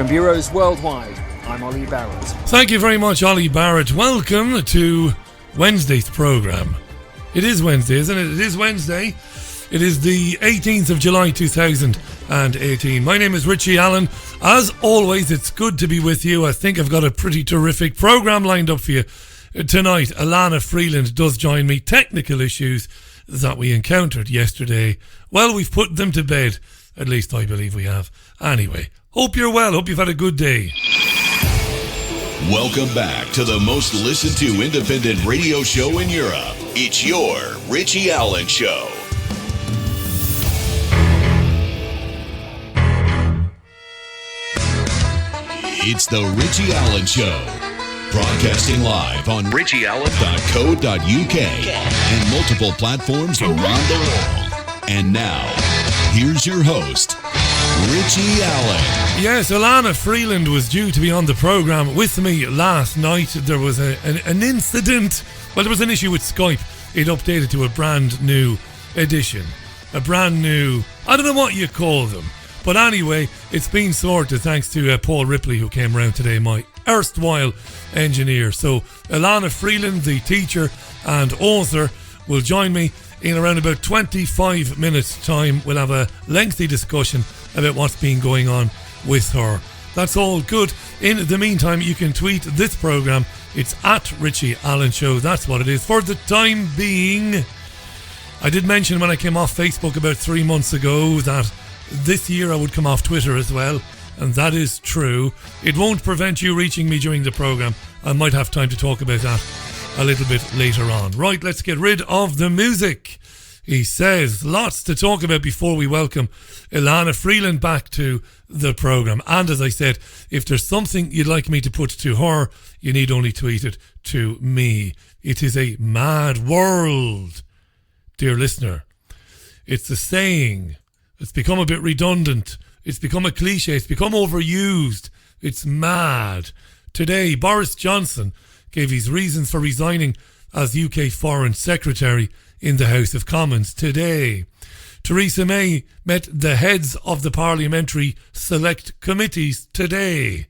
From bureaus worldwide, I'm Ollie Barrett. Thank you very much, Ollie Barrett. Welcome to Wednesday's programme. It is Wednesday, isn't it? It is Wednesday. It is the 18th of July 2018. My name is Richie Allen. As always, it's good to be with you. I think I've got a pretty terrific programme lined up for you tonight. Elana Freeland does join me. Technical issues that we encountered yesterday, well, we've put them to bed. At least I believe we have. Anyway, hope you're well. Hope you've had a good day. Welcome back to the most listened to independent radio show in Europe. It's your Richie Allen Show. It's the Richie Allen Show. Broadcasting live on richieallen.co.uk and multiple platforms around the world. And now, here's your host, Richie Allen. Yes, Elana Freeland was due to be on the programme with me last night. There was an incident. Well, there was an issue with Skype. It updated to a brand new edition. A brand new, I don't know what you call them. But anyway, it's been sorted thanks to Paul Ripley, who came around today, my erstwhile engineer. So Elana Freeland, the teacher and author, will join me in around about 25 minutes time. We'll have a lengthy discussion about what's been going on with her. That's all good. In the meantime, you can tweet this programme. It's at Richie Allen Show. That's what it is for the time being. I did mention when I came off Facebook about 3 months ago that this year I would come off Twitter as well, and that is true. It won't prevent you reaching me during the programme. I might have time to talk about that a little bit later on. Right, let's get rid of the music. He says lots to talk about before we welcome Elana Freeland back to the programme. And as I said, if there's something you'd like me to put to her, you need only tweet it to me. It is a mad world, dear listener. It's a saying. It's become a bit redundant. It's become a cliche. It's become overused. It's mad. Today, Boris Johnson gave his reasons for resigning as UK Foreign Secretary in the House of Commons. Today, Theresa May met the heads of the parliamentary select committees. Today,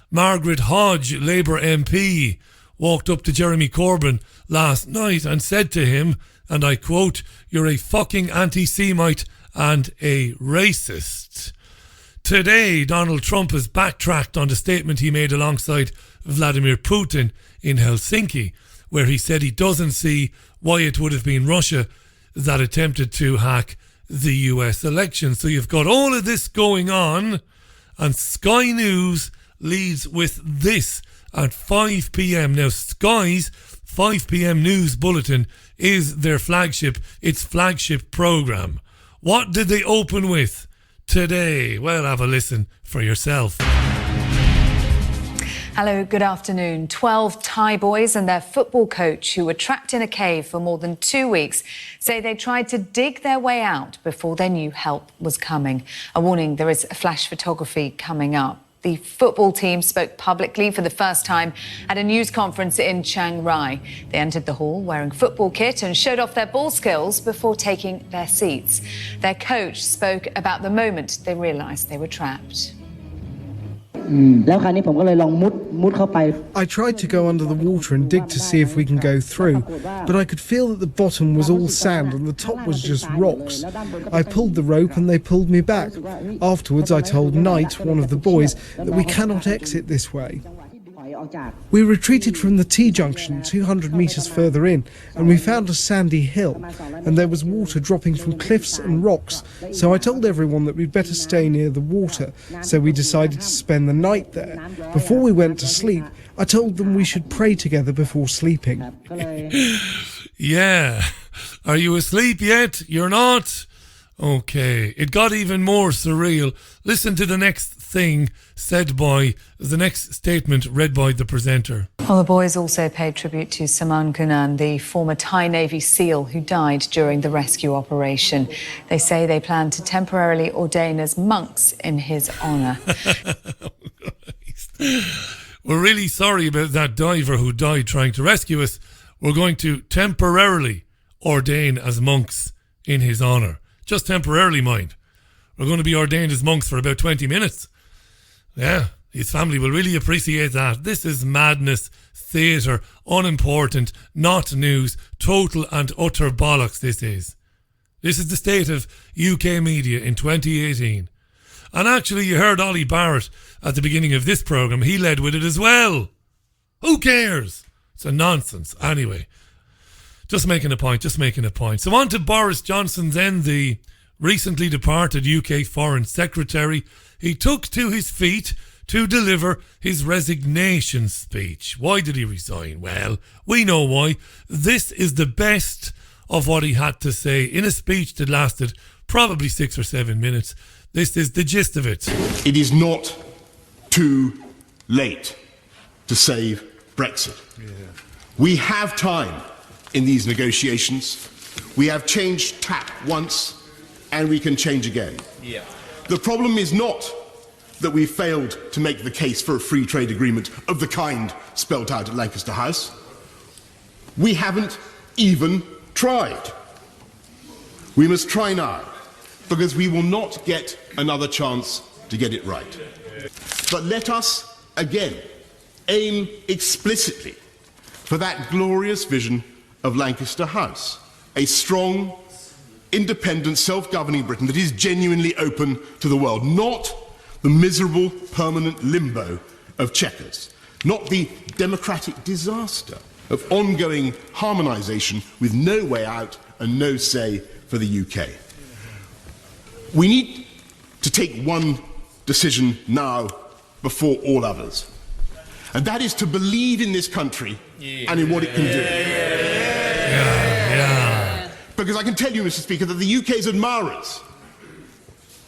Margaret Hodge, Labour MP, walked up to Jeremy Corbyn last night and said to him, and I quote, "You're a fucking anti-Semite and a racist." Today, Donald Trump has backtracked on the statement he made alongside Vladimir Putin in Helsinki, where he said he doesn't see why it would have been Russia that attempted to hack the US election. So you've got all of this going on, and Sky News leads with this at 5 p.m. Now, Sky's 5 p.m. news bulletin is their flagship, its flagship programme. What did they open with today? Well, have a listen for yourself. Hello, good afternoon. 12 Thai boys and their football coach, who were trapped in a cave for more than 2 weeks, say they tried to dig their way out before they knew help was coming. A warning, there is flash photography coming up. The football team spoke publicly for the first time at a news conference in Chiang Rai. They entered the hall wearing football kit and showed off their ball skills before taking their seats. Their coach spoke about the moment they realised they were trapped. I tried to go under the water and dig to see if we can go through, but I could feel that the bottom was all sand and the top was just rocks. I pulled the rope and they pulled me back. Afterwards, I told Knight, one of the boys, that we cannot exit this way. We retreated from the T-junction 200 metres further in, and we found a sandy hill, and there was water dropping from cliffs and rocks, so I told everyone that we'd better stay near the water, so we decided to spend the night there. Before we went to sleep, I told them we should pray together before sleeping. Yeah. Are you asleep yet? You're not? Okay. It got even more surreal. Listen to the next thing said by, the next statement read by the presenter. Well, the boys also paid tribute to Saman Kunan, the former Thai Navy SEAL who died during the rescue operation. They say they plan to temporarily ordain as monks in his honour. We're really sorry about that diver who died trying to rescue us. We're going to temporarily ordain as monks in his honour. Just temporarily, mind. We're going to be ordained as monks for about 20 minutes. Yeah, His family will really appreciate that. This is madness, theatre, unimportant, not news, total and utter bollocks this is. This is the state of UK media in 2018. And actually you heard Ollie Barrett at the beginning of this programme. He led with it as well. Who cares? It's a nonsense. Anyway, just making a point. So on to Boris Johnson then, the recently departed UK Foreign Secretary. He took to his feet to deliver his resignation speech. Why did he resign? Well, we know why. This is the best of what he had to say in a speech that lasted probably 6 or 7 minutes. This is the gist of it. It is not too late to save Brexit. Yeah. We have time in these negotiations. We have changed tack once and we can change again. Yeah. The problem is not that we failed to make the case for a free trade agreement of the kind spelt out at Lancaster House. We haven't even tried. We must try now, because we will not get another chance to get it right. But let us, again, aim explicitly for that glorious vision of Lancaster House, a strong, independent, self-governing Britain that is genuinely open to the world, not the miserable, permanent limbo of Chequers, not the democratic disaster of ongoing harmonisation with no way out and no say for the UK. We need to take one decision now before all others, and that is to believe in this country and in what it can do. Because I can tell you, Mr. Speaker, that the UK's admirers,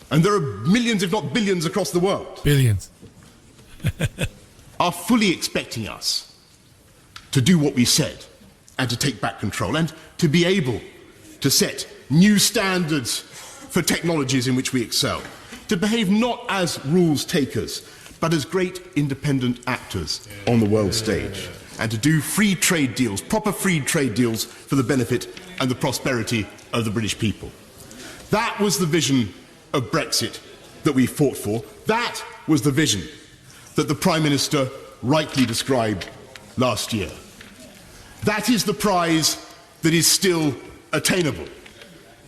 and there are millions, if not billions, across the world, billions, are fully expecting us to do what we said and to take back control and to be able to set new standards for technologies in which we excel, to behave not as rules takers but as great independent actors on the world stage, and to do free trade deals, proper free trade deals for the benefit and the prosperity of the British people. That was the vision of Brexit that we fought for. That was the vision that the Prime Minister rightly described last year. That is the prize that is still attainable.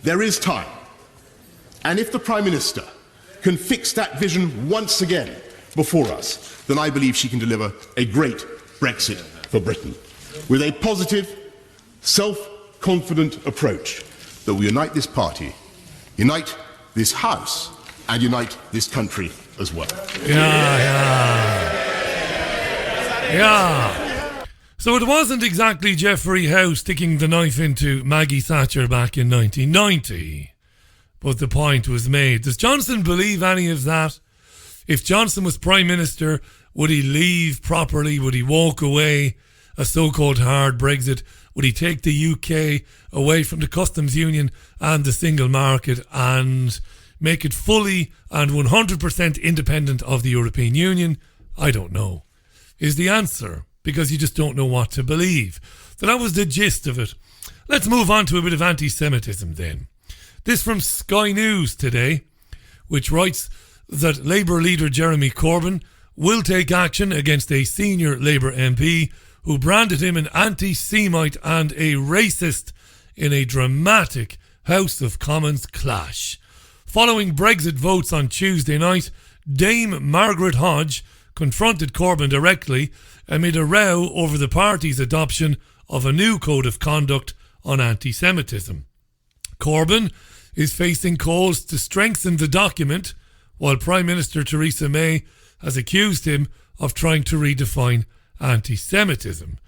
There is time. And if the Prime Minister can fix that vision once again before us, then I believe she can deliver a great Brexit for Britain, with a positive, self-confident approach that will unite this party, unite this House, and unite this country as well. Yeah. So it wasn't exactly Geoffrey Howe sticking the knife into Maggie Thatcher back in 1990. But the point was made. Does Johnson believe any of that? If Johnson was Prime Minister, would he leave properly? Would he walk away a so-called hard Brexit? Would he take the UK away from the customs union and the single market and make it fully and 100% independent of the European Union? I don't know, is the answer, because you just don't know what to believe. So that was the gist of it. Let's move on to a bit of anti-Semitism then. This from Sky News today, which writes that Labour leader Jeremy Corbyn will take action against a senior Labour MP who branded him an anti-Semite and a racist in a dramatic House of Commons clash. Following Brexit votes on Tuesday night, Dame Margaret Hodge confronted Corbyn directly amid a row over the party's adoption of a new code of conduct on anti-Semitism. Corbyn is facing calls to strengthen the document, while Prime Minister Theresa May has accused him of trying to redefine anti-Semitism.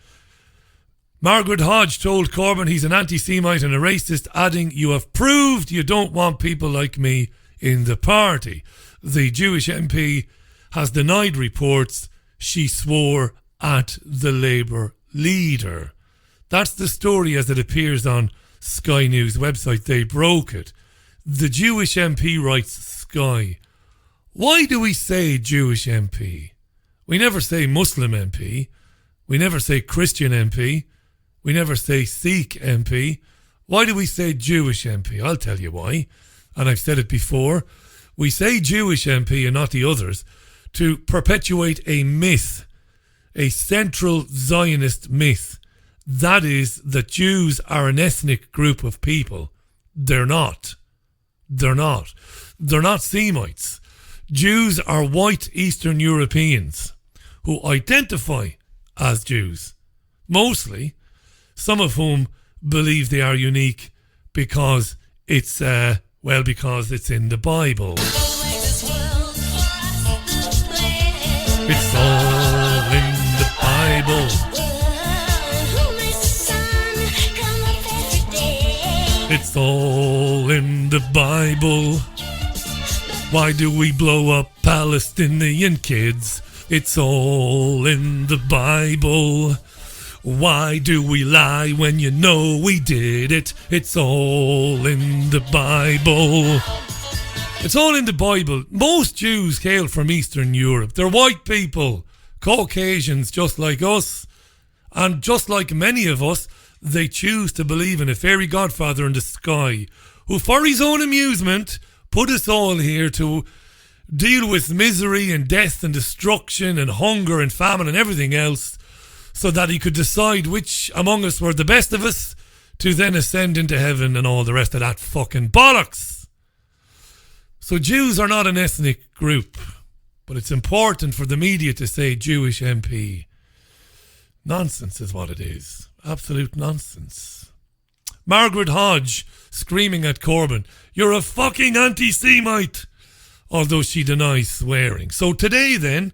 Margaret Hodge told Corbyn he's an anti-Semite and a racist, adding, "You have proved you don't want people like me in the party." The Jewish MP has denied reports she swore at the Labour leader. That's the story as it appears on Sky News website. They broke it. The Jewish MP writes Sky. Why do we say Jewish MP? We never say Muslim MP. We never say Christian MP. We never say Sikh MP. Why do we say Jewish MP? I'll tell you why. And I've said it before. We say Jewish MP and not the others to perpetuate a myth, a central Zionist myth. That is that Jews are an ethnic group of people. They're not. They're not. They're not Semites. Jews are white Eastern Europeans who identify as Jews. Mostly, some of whom believe they are unique because it's, because it's in the Bible. It's all in the Bible. It's all in the Bible. Why do we blow up Palestinian kids? It's all in the Bible. Why do we lie when you know we did it? It's all in the Bible. It's all in the Bible. Most Jews hail from Eastern Europe. They're white people, Caucasians just like us. And just like many of us, they choose to believe in a fairy godfather in the sky who, for his own amusement, put us all here to deal with misery and death and destruction and hunger and famine and everything else so that he could decide which among us were the best of us to then ascend into heaven and all the rest of that fucking bollocks. So Jews are not an ethnic group, but it's important for the media to say Jewish MP. Nonsense is what it is. Absolute nonsense. Margaret Hodge screaming at Corbyn, "You're a fucking anti-Semite," although she denies swearing. So today then,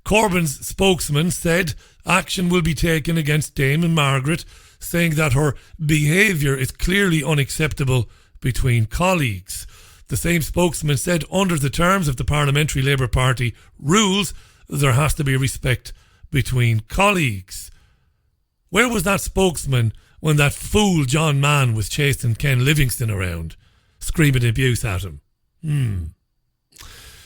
Corbyn's spokesman said action will be taken against Dame Margaret, saying that her behaviour is clearly unacceptable between colleagues. The same spokesman said under the terms of the Parliamentary Labour Party rules, there has to be respect between colleagues. Where was that spokesman when that fool John Mann was chasing Ken Livingstone around, screaming abuse at him?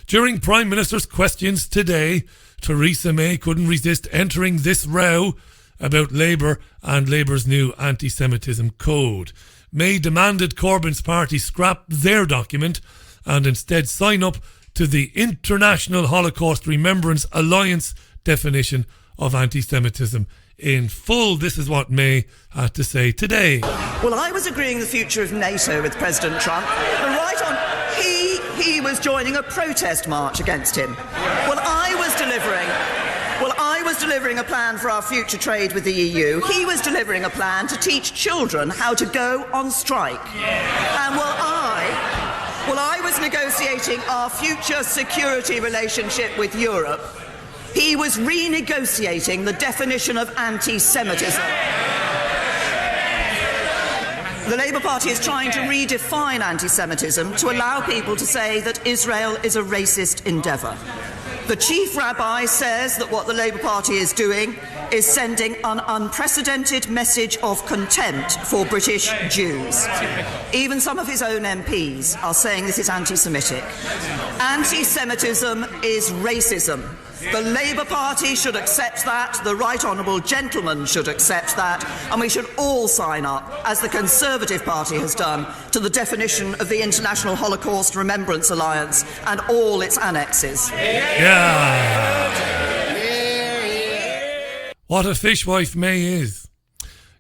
During Prime Minister's questions today, Theresa May couldn't resist entering this row about Labour and Labour's new anti-Semitism code. May demanded Corbyn's party scrap their document and instead sign up to the International Holocaust Remembrance Alliance definition of anti-Semitism in full. This is what May had to say today. Well, I was agreeing the future of NATO with President Trump. But right on, he was joining a protest march against him. Well, I was delivering a plan for our future trade with the EU. He was delivering a plan to teach children how to go on strike. And while I was negotiating our future security relationship with Europe, he was renegotiating the definition of anti-Semitism. The Labour Party is trying to redefine anti-Semitism to allow people to say that Israel is a racist endeavour. The chief rabbi says that what the Labour Party is doing is sending an unprecedented message of contempt for British Jews. Even some of his own MPs are saying this is anti-Semitic. Anti-Semitism is racism. The Labour Party should accept that, the Right Honourable Gentleman should accept that, and we should all sign up, as the Conservative Party has done, to the definition of the International Holocaust Remembrance Alliance and all its annexes. Yeah. What a fishwife May is.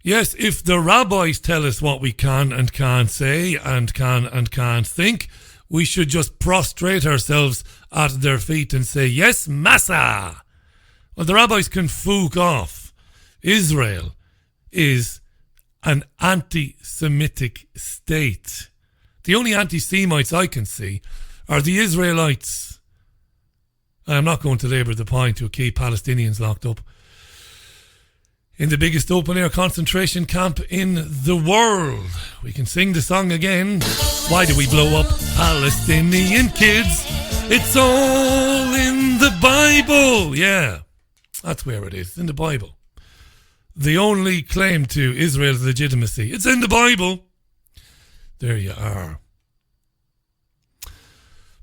Yes, if the rabbis tell us what we can and can't say and can and can't think, we should just prostrate ourselves at their feet and say, yes, massa. Well, the rabbis can fook off. Israel is an anti-Semitic state. The only anti-Semites I can see are the Israelites. I'm not going to labour the point to keep Palestinians locked up in the biggest open-air concentration camp in the world. We can sing the song again. Why do we blow up Palestinian kids? It's all in the Bible. Yeah, that's where it is, in the Bible. The only claim to Israel's legitimacy. It's in the Bible. There you are.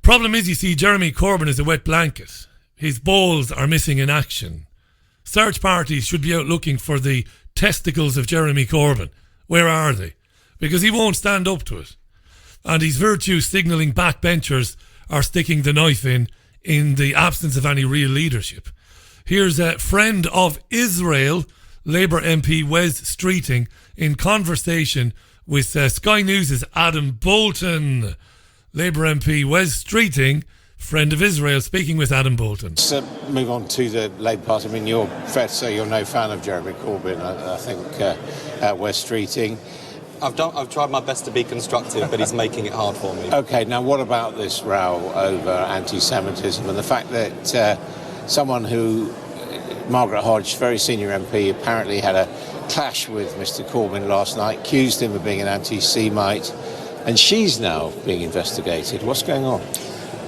Problem is, you see, Jeremy Corbyn is a wet blanket. His balls are missing in action. Search parties should be out looking for the testicles of Jeremy Corbyn. Where are they? Because he won't stand up to it. And his virtue signalling backbenchers are sticking the knife in in the absence of any real leadership. Here's a friend of Israel, Labour MP Wes Streeting, in conversation with Sky News' Adam Bolton. Labour MP Wes Streeting, friend of Israel, speaking with Adam Bolton. Let's move on to the Labour Party. I mean, you're fair to say you're no fan of Jeremy Corbyn, I think, Wes Streeting. I've tried my best to be constructive, but he's making it hard for me. OK, now what about this row over anti-Semitism and the fact that someone who, Margaret Hodge, very senior MP, apparently had a clash with Mr Corbyn last night, accused him of being an anti-Semite, and she's now being investigated. What's going on?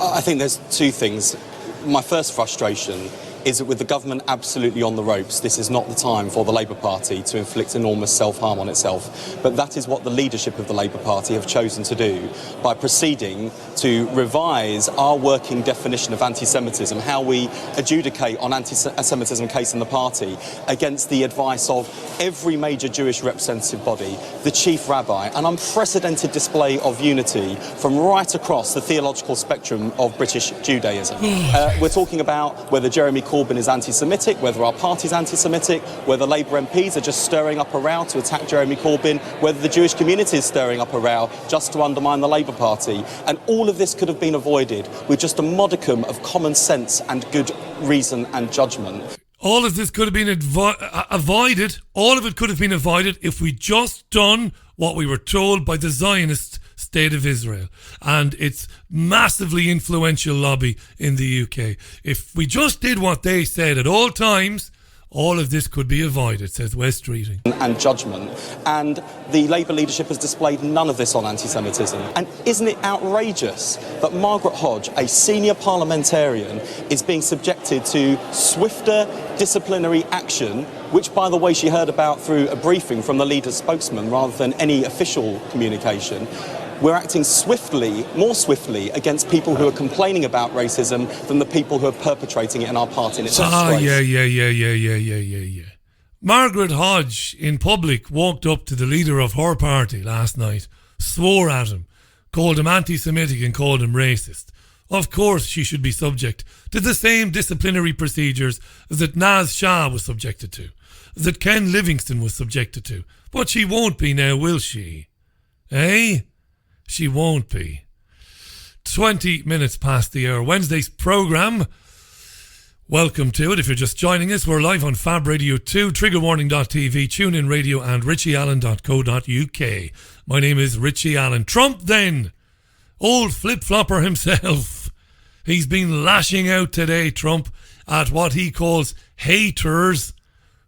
I think there's two things. My first frustration is that with the government absolutely on the ropes, this is not the time for the Labour Party to inflict enormous self-harm on itself. But that is what the leadership of the Labour Party have chosen to do by proceeding to revise our working definition of anti-Semitism, how we adjudicate on anti-Semitism case in the party, against the advice of every major Jewish representative body, the chief rabbi, an unprecedented display of unity from right across the theological spectrum of British Judaism. We're talking about whether Jeremy Corbyn is anti-Semitic, whether our party's anti-Semitic, whether Labour MPs are just stirring up a row to attack Jeremy Corbyn, whether the Jewish community is stirring up a row just to undermine the Labour Party. And all of this could have been avoided with just a modicum of common sense and good reason and judgment. All of this could have been avoided. All of it could have been avoided if we just done what we were told by the Zionist State of Israel and its massively influential lobby in the UK. If we just did what they said at all times, all of this could be avoided, says Wes Streeting. And judgment. And the Labour leadership has displayed none of this on anti-Semitism. And isn't it outrageous that Margaret Hodge, a senior parliamentarian, is being subjected to swifter disciplinary action, which, by the way, she heard about through a briefing from the leader's spokesman rather than any official communication. We're acting swiftly, more swiftly, against people who are complaining about racism than the people who are perpetrating it in our party. And it's Yeah. Margaret Hodge, in public, walked up to the leader of her party last night, swore at him, called him anti-Semitic and called him racist. Of course she should be subject to the same disciplinary procedures that Naz Shah was subjected to, that Ken Livingstone was subjected to. But she won't be now, will she? Eh? She won't be. 20 minutes past the hour. Wednesday's programme. Welcome to it. If you're just joining us, we're live on Fab Radio 2, triggerwarning.tv, TuneIn Radio and richieallen.co.uk. My name is Richie Allen. Trump then, old flip-flopper himself. He's been lashing out today, Trump, at what he calls haters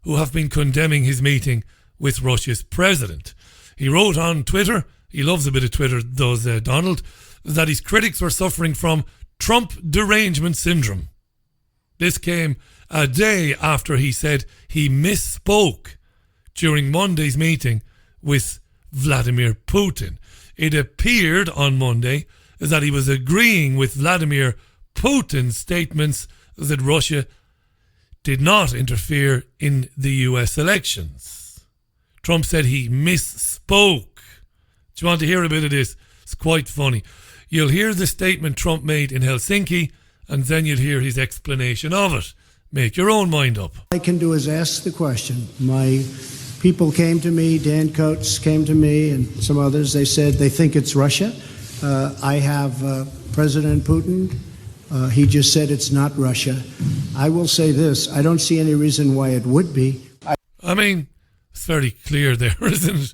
who have been condemning his meeting with Russia's president. He wrote on Twitter, he loves a bit of Twitter, does Donald, that his critics were suffering from Trump derangement syndrome. This came a day after he said he misspoke during Monday's meeting with Vladimir Putin. It appeared on Monday that he was agreeing with Vladimir Putin's statements that Russia did not interfere in the US elections. Trump said he misspoke. Do you want to hear a bit of this? It's quite funny. You'll hear the statement Trump made in Helsinki, and then you'll hear his explanation of it. Make your own mind up. All I can do is ask the question. My people came to me, Dan Coates came to me, and some others. They said they think it's Russia. I have President Putin. He just said it's not Russia. I will say this. I don't see any reason why it would be. I mean, it's very clear there, isn't it?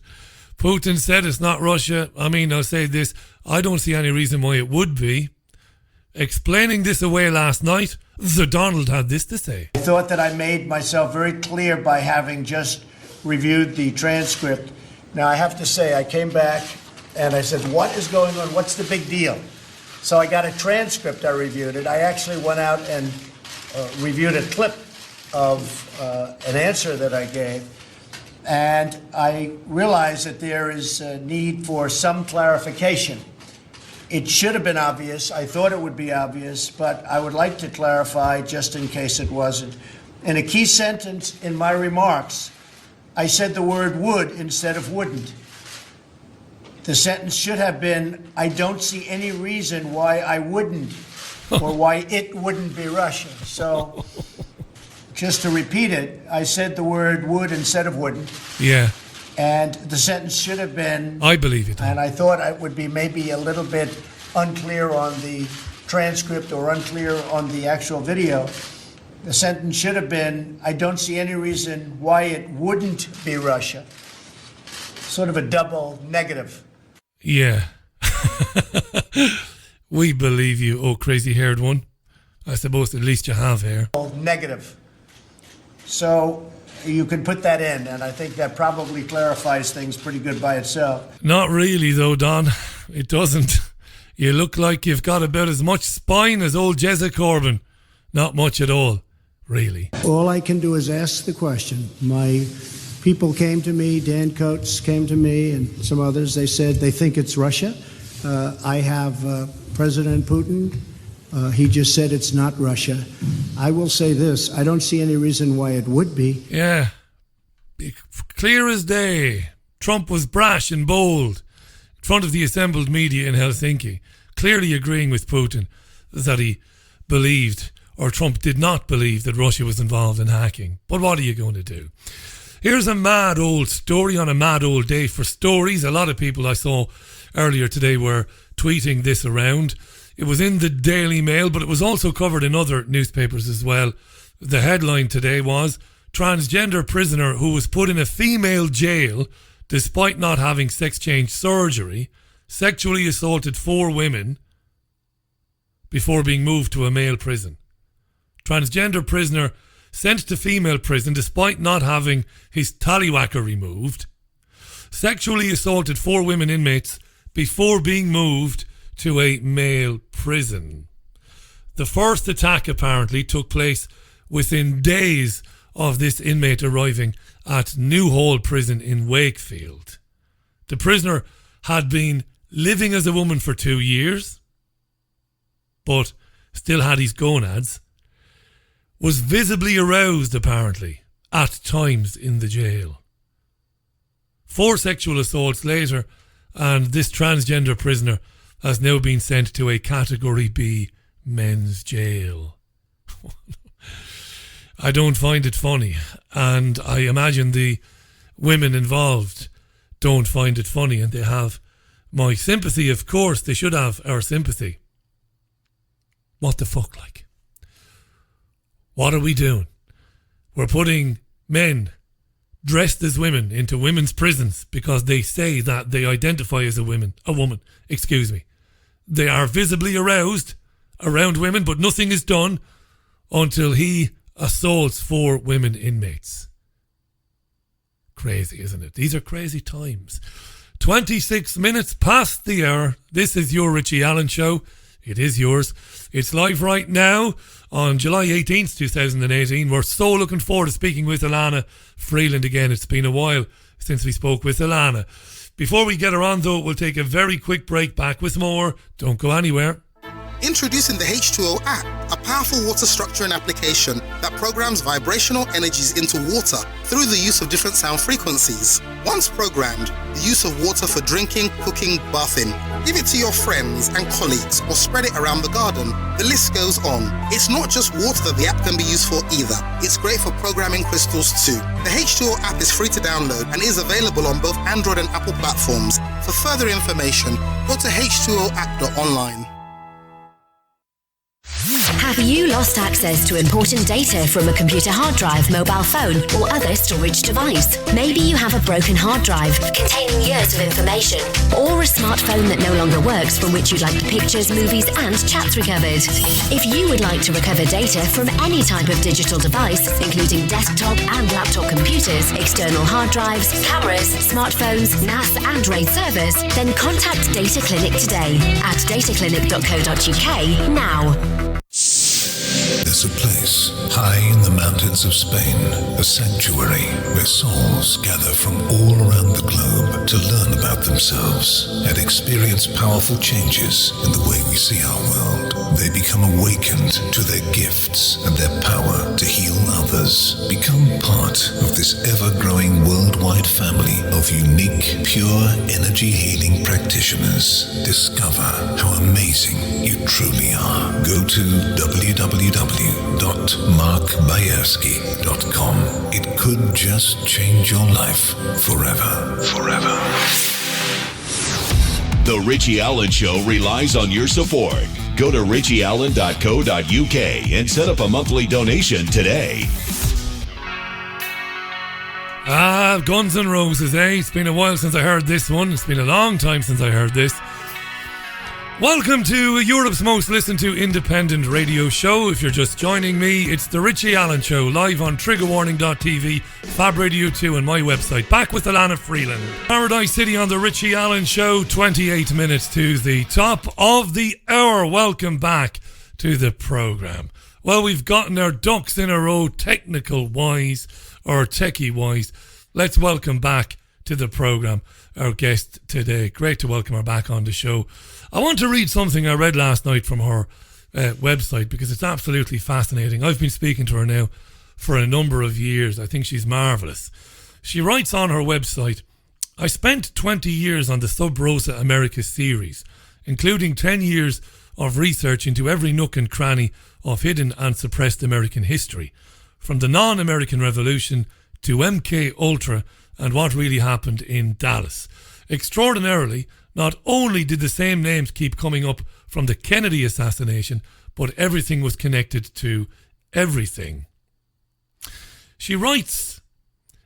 Putin said it's not Russia. I mean, I'll say this. I don't see any reason why it would be. Explaining this away last night, the Donald had this to say. I thought that I made myself very clear by having just reviewed the transcript. Now, I have to say, I came back and I said, what is going on? What's the big deal? So I got a transcript. I reviewed it. I actually went out and reviewed a clip of an answer that I gave. And I realized that there is a need for some clarification. It should have been obvious. I thought it would be obvious, but I would like to clarify just in case it wasn't. In a key sentence in my remarks, I said the word would instead of wouldn't. The sentence should have been, I don't see any reason why I wouldn't. or why it wouldn't be Russia. So, just to repeat it, I said the word would instead of wouldn't. Yeah. And the sentence should have been... I believe it. And I thought it would be maybe a little bit unclear on the transcript or unclear on the actual video. The sentence should have been, I don't see any reason why it wouldn't be Russia. Sort of a double negative. Yeah. We believe you, oh crazy-haired one. I suppose at least you have hair. Negative. So you can put that in, and I think that probably clarifies things pretty good by itself. Not really, though, Don. It doesn't. You look like you've got about as much spine as old Jezza Corbyn. Not much at all, really. All I can do is ask the question. My people came to me, Dan Coates came to me, and some others. They said they think it's Russia. I have President Putin. He just said it's not Russia. I will say this. I don't see any reason why it would be. Yeah. Clear as day. Trump was brash and bold in front of the assembled media in Helsinki, clearly agreeing with Putin that he believed, or Trump did not believe, that Russia was involved in hacking. But what are you going to do? Here's a mad old story on a mad old day for stories. A lot of people I saw earlier today were tweeting this around. It was in the Daily Mail, but it was also covered in other newspapers as well. The headline today was, transgender prisoner who was put in a female jail despite not having sex change surgery sexually assaulted 4 women before being moved to a male prison. Transgender prisoner sent to female prison despite not having his tallywhacker removed, sexually assaulted 4 women inmates before being moved to a male prison. The first attack apparently took place within days of this inmate arriving at Newhall Prison in Wakefield. The prisoner had been living as a woman for 2 years, but still had his gonads, was visibly aroused apparently at times in the jail. 4 sexual assaults later, and this transgender prisoner has now been sent to a Category B men's jail. I don't find it funny, and I imagine the women involved don't find it funny, and they have my sympathy. Of course, they should have our sympathy. What the fuck, like? What are we doing? We're putting men dressed as women into women's prisons because they say that they identify as a woman. They are visibly aroused around women, but nothing is done until he assaults 4 women inmates. Crazy, isn't it? These are crazy times. 26 minutes past the hour. This is your Richie Allen Show. It is yours. It's live right now on July 18th, 2018. We're so looking forward to speaking with Elana Freeland again. It's been a while since we spoke with Elana. Before we get her on, though, we'll take a very quick break. Back with more. Don't go anywhere. Introducing the H2o App, a powerful water structuring application that programs vibrational energies into water through the use of different sound frequencies. Once programmed, the use of water for drinking, cooking, bathing. Give it to your friends and colleagues or spread it around the garden. The list goes on. It's not just water that the app can be used for either. It's great for programming crystals too. The H2o App is free to download and is available on both Android and Apple platforms. For further information, go to h2oapp.online. Have you lost access to important data from a computer hard drive, mobile phone, or other storage device? Maybe you have a broken hard drive containing years of information, or a smartphone that no longer works from which you'd like the pictures, movies, and chats recovered. If you would like to recover data from any type of digital device, including desktop and laptop computers, external hard drives, cameras, smartphones, NAS, and RAID servers, then contact Data Clinic today at dataclinic.co.uk now. There's a place high in the mountains of Spain, a sanctuary where souls gather from all around the globe to learn about themselves and experience powerful changes in the way we see our world. they become awakened to their gifts and their power to heal others. Become part of this ever-growing worldwide family of unique, pure energy healing practitioners. Discover how amazing you truly are. Go to www.markbayerski.com. It could just change your life forever. Forever. The Richie Allen Show relies on your support. Go to richieallen.co.uk and set up a monthly donation today. Guns N' Roses, eh? It's been a while since I heard this one. It's been a long time since I heard this. Welcome to Europe's most listened to independent radio show. If you're just joining me, it's the Richie Allen Show, live on triggerwarning.tv, Fab Radio 2 and my website. Back with Elana Freeland. Paradise City on the Richie Allen Show, 28 minutes to the top of the hour. Welcome back to the programme. Well, we've gotten our ducks in a row, technical-wise, or techie-wise. Let's welcome back to the programme our guest today. Great to welcome her back on the show. I want to read something I read last night from her website because it's absolutely fascinating. I've been speaking to her now for a number of years. I think she's marvellous. She writes on her website, I spent 20 years on the Sub Rosa America series, including 10 years of research into every nook and cranny of hidden and suppressed American history, from the non-American Revolution to MK Ultra and what really happened in Dallas. Extraordinarily, not only did the same names keep coming up from the Kennedy assassination, but everything was connected to everything. She writes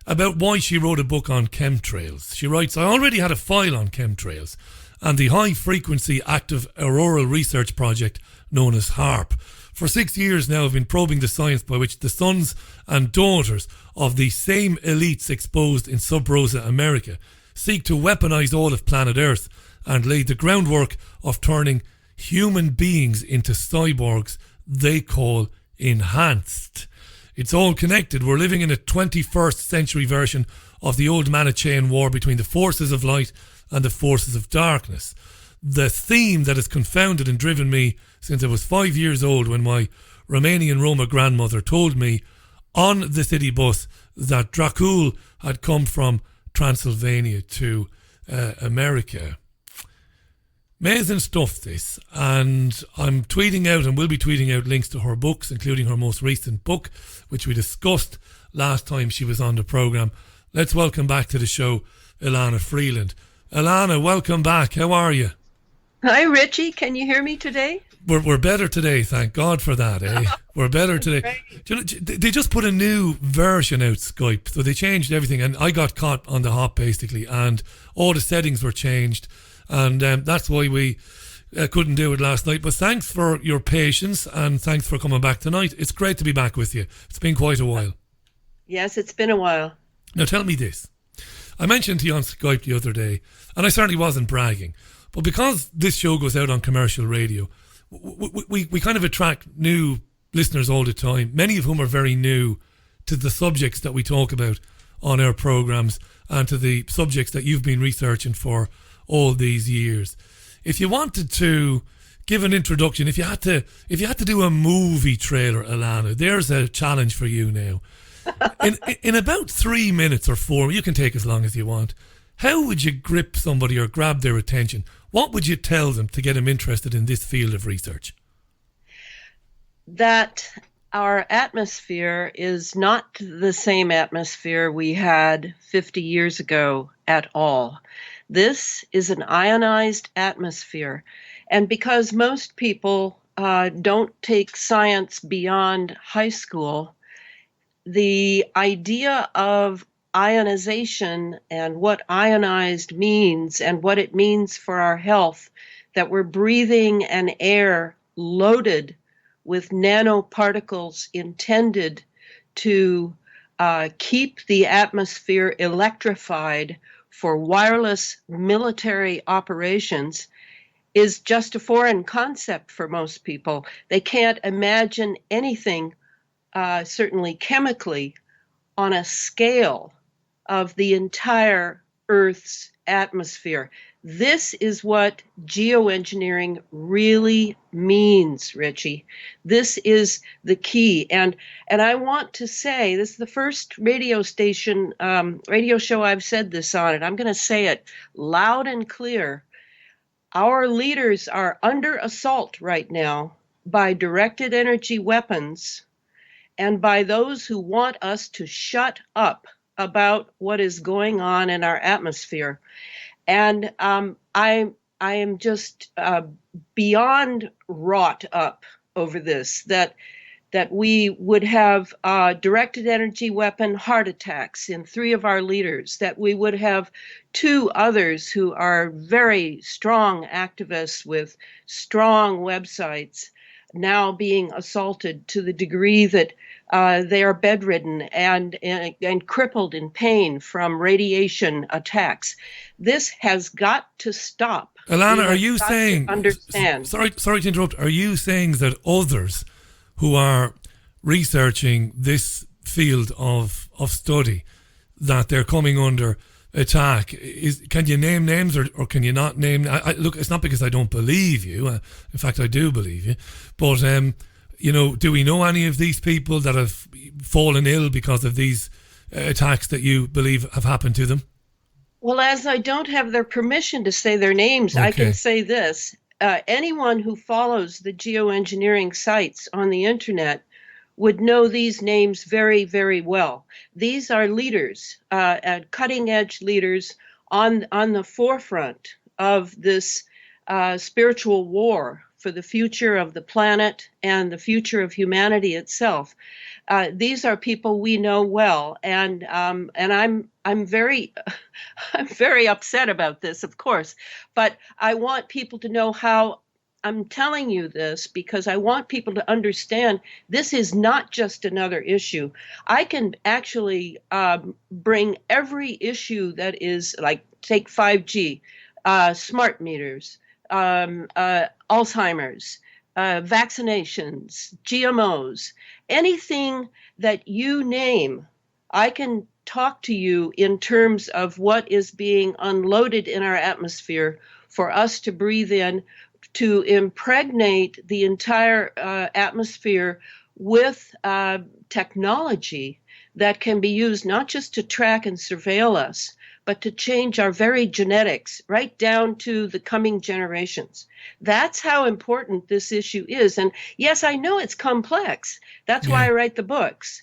about why she wrote a book on chemtrails. She writes, I already had a file on chemtrails and the high-frequency active auroral research project known as HAARP. For 6 years now, I've been probing the science by which the sons and daughters of the same elites exposed in Sub Rosa America seek to weaponize all of planet Earth and lay the groundwork of turning human beings into cyborgs they call enhanced. It's all connected. We're living in a 21st century version of the old Manichean war between the forces of light and the forces of darkness. The theme that has confounded and driven me since I was 5 years old when my Romanian Roma grandmother told me on the city bus that Dracul had come from Transylvania to America. Amazing stuff, this. And I'm tweeting out and will be tweeting out links to her books, including her most recent book, which we discussed last time she was on the programme. Let's welcome back to the show Elana Freeland. Elana, welcome back. How are you? Hi, Richie. Can you hear me today? We're better today, thank God for that, eh? We're better today. Do you know, they just put a new version out, Skype, so they changed everything, and I got caught on the hop, basically, and all the settings were changed, and that's why we couldn't do it last night. But thanks for your patience, and thanks for coming back tonight. It's great to be back with you. It's been quite a while. Yes, it's been a while. Now, tell me this. I mentioned to you on Skype the other day, and I certainly wasn't bragging, but because this show goes out on commercial radio, we kind of attract new listeners all the time, many of whom are very new to the subjects that we talk about on our programmes and to the subjects that you've been researching for all these years. If you wanted to give an introduction, if you had to do a movie trailer, Elana, there's a challenge for you now. In about 3 minutes or 4, you can take as long as you want, how would you grip somebody or grab their attention? What would you tell them to get them interested in this field of research? That our atmosphere is not the same atmosphere we had 50 years ago at all. This is an ionized atmosphere. And because most people don't take science beyond high school, the idea of ionization and what ionized means and what it means for our health, that we're breathing an air loaded with nanoparticles intended to keep the atmosphere electrified for wireless military operations, is just a foreign concept for most people. They can't imagine anything, certainly chemically, on a scale of the entire Earth's atmosphere. This is what geoengineering really means, Richie. This is the key. And I want to say, this is the first radio show I've said this on, and I'm going to say it loud and clear. Our leaders are under assault right now by directed energy weapons and by those who want us to shut up about what is going on in our atmosphere. And I am just beyond wrought up over this, that we would have directed energy weapon heart attacks in 3 of our leaders, that we would have 2 others who are very strong activists with strong websites now being assaulted to the degree that they are bedridden and crippled in pain from radiation attacks. This has got to stop. Elana, are you saying? Understand? Sorry to interrupt. Are you saying that others who are researching this field of study, that they're coming under attack? Can you name names or can you not name? Look, it's not because I don't believe you. In fact, I do believe you. But do we know any of these people that have fallen ill because of these attacks that you believe have happened to them? Well, as I don't have their permission to say their names, okay, I can say this. Anyone who follows the geoengineering sites on the internet would know these names very, very well. These are leaders, cutting-edge leaders on the forefront of this spiritual war for the future of the planet and the future of humanity itself. These are people we know well, and I'm very upset about this, of course. But I want people to know how I'm telling you this, because I want people to understand this is not just another issue. I can actually bring every issue that is, like, take 5G, smart meters, Alzheimer's, vaccinations, GMOs, anything that you name. I can talk to you in terms of what is being unloaded in our atmosphere for us to breathe in, to impregnate the entire atmosphere with technology that can be used not just to track and surveil us, but to change our very genetics right down to the coming generations. That's how important this issue is. And yes, I know it's complex. That's why I write the books.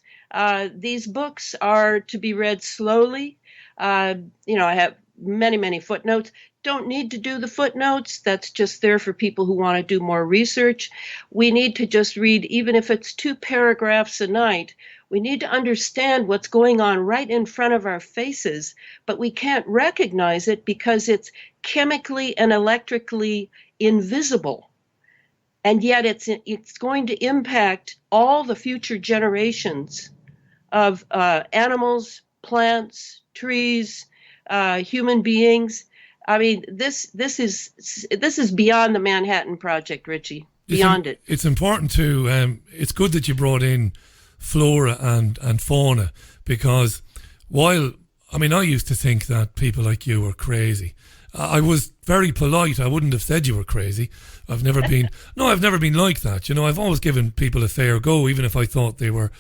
These books are to be read slowly. I have many, many footnotes. Don't need to do the footnotes. That's just there for people who want to do more research. We need to just read, even if it's 2 paragraphs a night. We need to understand what's going on right in front of our faces, but we can't recognize it because it's chemically and electrically invisible. And yet it's going to impact all the future generations of animals, plants, trees, human beings. I mean, this is beyond the Manhattan Project, Richie. Beyond it. It's important to. It's good that you brought in flora and fauna, because while I used to think that people like you were crazy. I was very polite. I wouldn't have said you were crazy. I've never been. No, I've never been like that. I've always given people a fair go, even if I thought they were,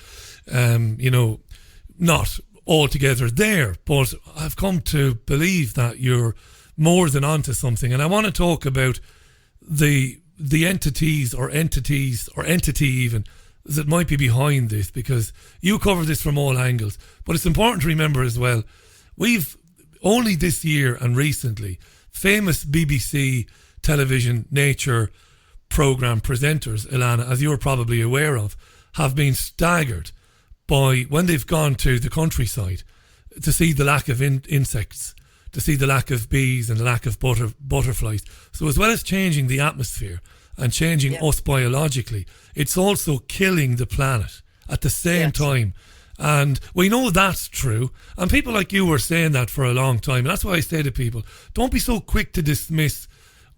not altogether there. But I've come to believe that you're more than onto something, and I want to talk about the entities or entity even that might be behind this, because you cover this from all angles. But it's important to remember as well, we've only this year and recently, famous BBC television nature programme presenters, Elana, as you're probably aware of, have been staggered by when they've gone to the countryside to see the lack of insects, to see the lack of bees and the lack of butterflies. So as well as changing the atmosphere and changing us biologically, it's also killing the planet at the same time. And we know that's true. And people like you were saying that for a long time. And that's why I say to people, don't be so quick to dismiss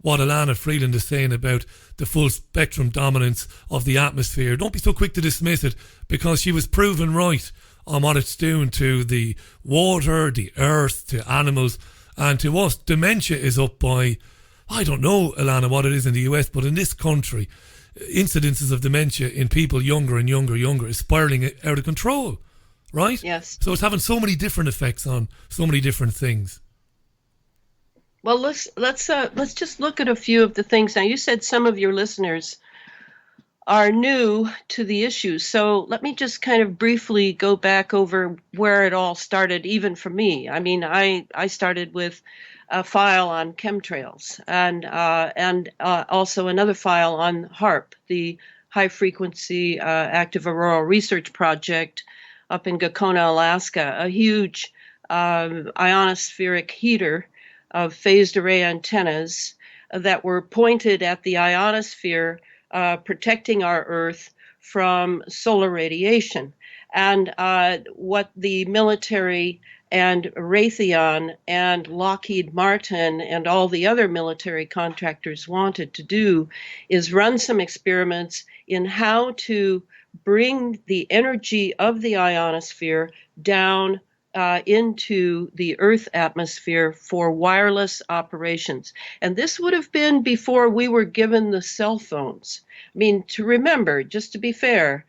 what Elana Freeland is saying about the full spectrum dominance of the atmosphere. Don't be so quick to dismiss it, because she was proven right on what it's doing to the water, the earth, to animals. And to us, dementia is up by, I don't know, Elana, what it is in the US, but in this country, incidences of dementia in people younger and younger is spiraling out of control, right? Yes. So it's having so many different effects on so many different things. Well, let's just look at a few of the things. Now, you said some of your listeners are new to the issue, so let me just kind of briefly go back over where it all started, even for me. I mean, I started with a file on chemtrails and also another file on HAARP, the High Frequency Active Auroral Research Project up in Gakona, Alaska, a huge ionospheric heater of phased array antennas that were pointed at the ionosphere, protecting our Earth from solar radiation. And what the military and Raytheon and Lockheed Martin and all the other military contractors wanted to do is run some experiments in how to bring the energy of the ionosphere down into the Earth atmosphere for wireless operations. And this would have been before we were given the cell phones. I mean, to remember, just to be fair,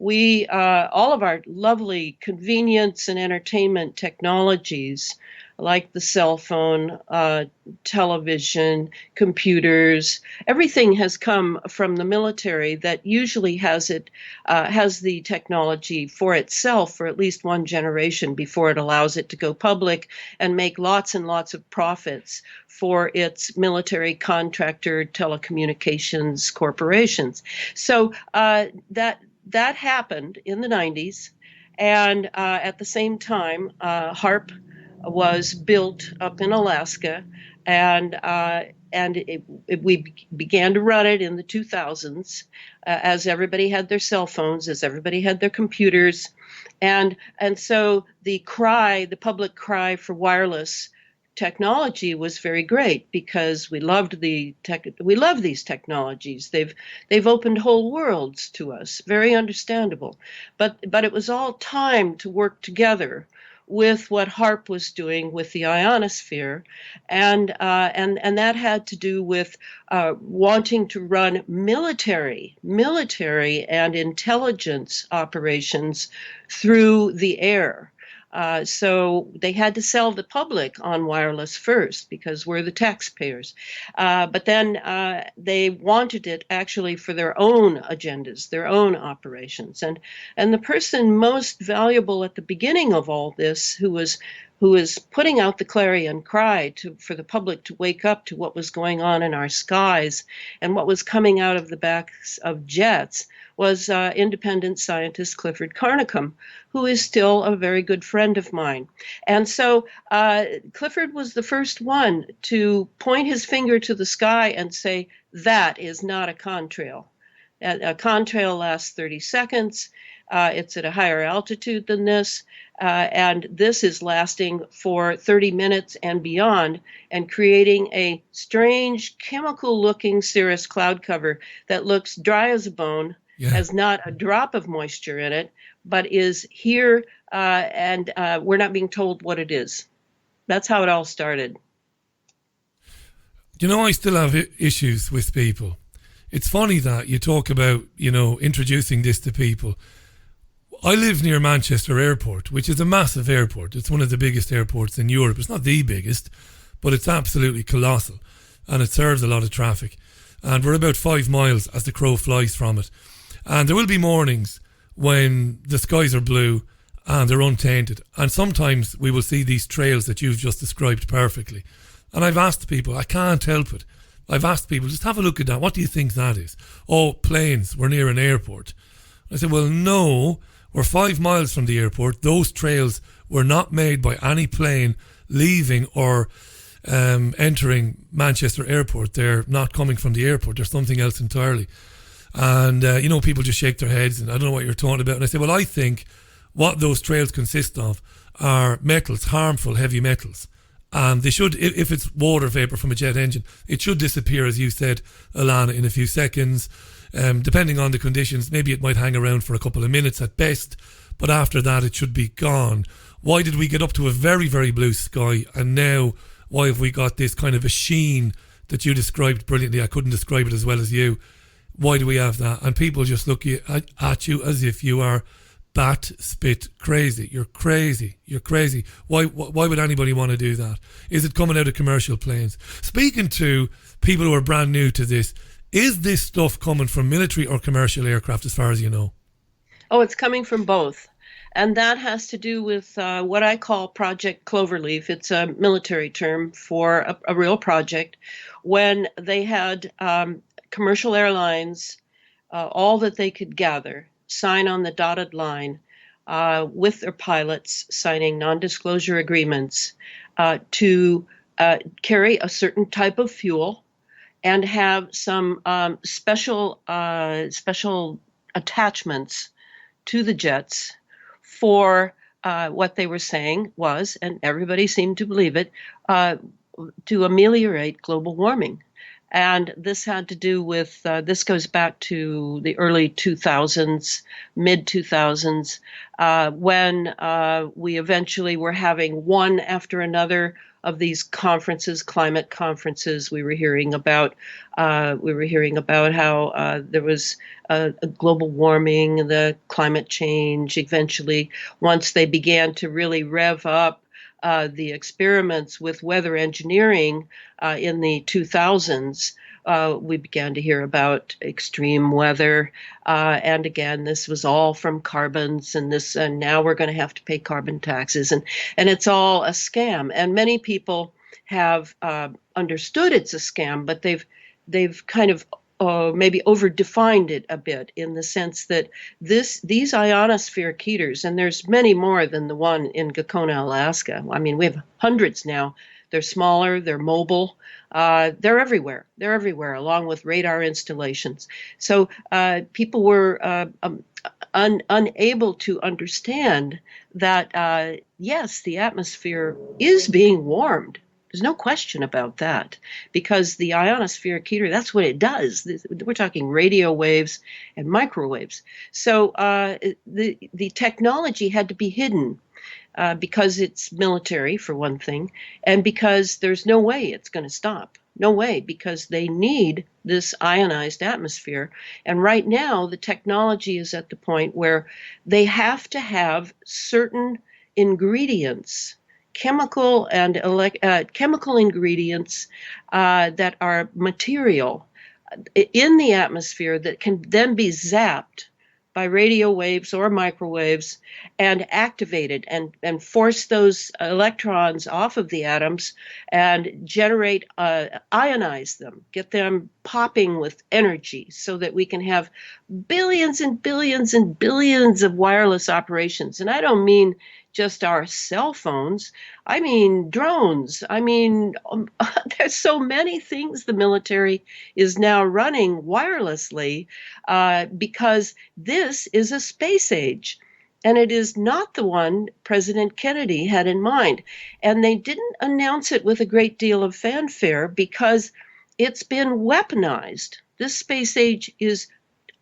we, all of our lovely convenience and entertainment technologies, like the cell phone, television, computers, everything has come from the military that usually has the technology for itself for at least one generation before it allows it to go public and make lots and lots of profits for its military contractor telecommunications corporations. So that happened in the 90s, and at the same time, HAARP was built up in Alaska, and we began to run it in the 2000s as everybody had their cell phones, as everybody had their computers, and so the public cry for wireless technology was very great because we love these technologies. They've opened whole worlds to us. Very understandable, but it was all time to work together with what HAARP was doing with the ionosphere, and that had to do with wanting to run military and intelligence operations through the air. So they had to sell the public on wireless first because we're the taxpayers. But then they wanted it actually for their own agendas, their own operations. And the person most valuable at the beginning of all this, who was putting out the clarion cry for the public to wake up to what was going on in our skies and what was coming out of the backs of jets, was independent scientist Clifford Carnicom, who is still a very good friend of mine. And so Clifford was the first one to point his finger to the sky and say, that is not a contrail. A contrail lasts 30 seconds. It's at a higher altitude than this. And this is lasting for 30 minutes and beyond and creating a strange chemical-looking cirrus cloud cover that looks dry as a bone, has not a drop of moisture in it, but is here, and we're not being told what it is. That's how it all started. You know, I still have issues with people. It's funny that you talk about, introducing this to people. I live near Manchester Airport, which is a massive airport. It's one of the biggest airports in Europe. It's not the biggest, but it's absolutely colossal, and it serves a lot of traffic. And we're about 5 miles as the crow flies from it. And there will be mornings when the skies are blue and they're untainted. And sometimes we will see these trails that you've just described perfectly. And I've asked people, I can't help it. I've asked people, just have a look at that. What do you think that is? Oh, planes. We're near an airport. I said, well, no, we're 5 miles from the airport. Those trails were not made by any plane leaving or entering Manchester Airport. They're not coming from the airport. They're something else entirely. And, people just shake their heads and I don't know what you're talking about. And I say, well, I think what those trails consist of are metals, harmful heavy metals. And they should, if it's water vapour from a jet engine, it should disappear, as you said, Elana, in a few seconds. Depending on the conditions, maybe it might hang around for a couple of minutes at best. But after that, it should be gone. Why did we get up to a very, very blue sky and now Why have we got this kind of a sheen that you described brilliantly? I couldn't describe it as well as you. Why do we have that? And people just look at you as if you are bat spit crazy. You're crazy. You're crazy. Why would anybody want to do that? Is it coming out of commercial planes? Speaking to people who are brand new to this, is this stuff coming from military or commercial aircraft as far as you know? Oh, it's coming from both. And that has to do with what I call Project Cloverleaf. It's a military term for a real project when they had commercial airlines, all that they could gather, sign on the dotted line with their pilots signing non-disclosure agreements to carry a certain type of fuel and have some special attachments to the jets for what they were saying was, and everybody seemed to believe it, to ameliorate global warming. And this had to do with, this goes back to the early 2000s, mid 2000s, when we eventually were having one after another of these conferences, climate conferences. We were hearing about how there was a global warming, the climate change. Eventually, once they began to really rev up the experiments with weather engineering in the 2000s, we began to hear about extreme weather. And again, this was all from carbons, and now we're going to have to pay carbon taxes. And it's all a scam. And many people have understood it's a scam, but they've kind of maybe overdefined it a bit in the sense that these ionosphere heaters, and there's many more than the one in Gakona, Alaska. I mean, we have hundreds now. They're smaller, they're mobile, they're everywhere. They're everywhere, along with radar installations. So people were unable to understand that, yes, the atmosphere is being warmed. There's no question about that, because the ionospheric heater, that's what it does. We're talking radio waves and microwaves. So the technology had to be hidden because it's military, for one thing, and because there's no way it's going to stop. No way, because they need this ionized atmosphere. And right now, the technology is at the point where they have to have certain ingredients, chemical ingredients that are material in the atmosphere that can then be zapped by radio waves or microwaves and activated and force those electrons off of the atoms and generate, ionize them, get them popping with energy so that we can have billions and billions and billions of wireless operations. And I don't mean just our cell phones. I mean drones. I mean, there's so many things the military is now running wirelessly because this is a space age. And it is not the one President Kennedy had in mind. And they didn't announce it with a great deal of fanfare because it's been weaponized. This space age is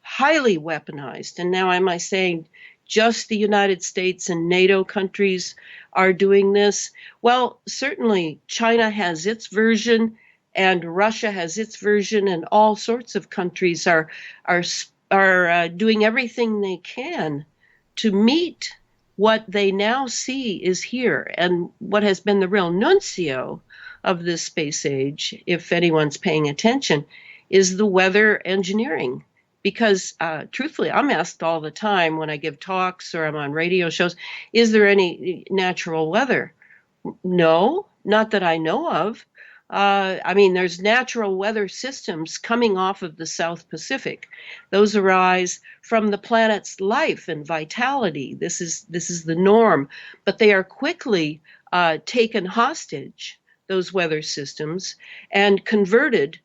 highly weaponized. And now am I saying just the United States and NATO countries are doing this? Well, certainly China has its version and Russia has its version, and all sorts of countries are doing everything they can to meet what they now see is here. And what has been the real nuncio of this space age, if anyone's paying attention, is the weather engineering. Because truthfully, I'm asked all the time when I give talks or I'm on radio shows, is there any natural weather? No, not that I know of. I mean, there's natural weather systems coming off of the South Pacific. Those arise from the planet's life and vitality. This is the norm. But they are quickly taken hostage, those weather systems, and converted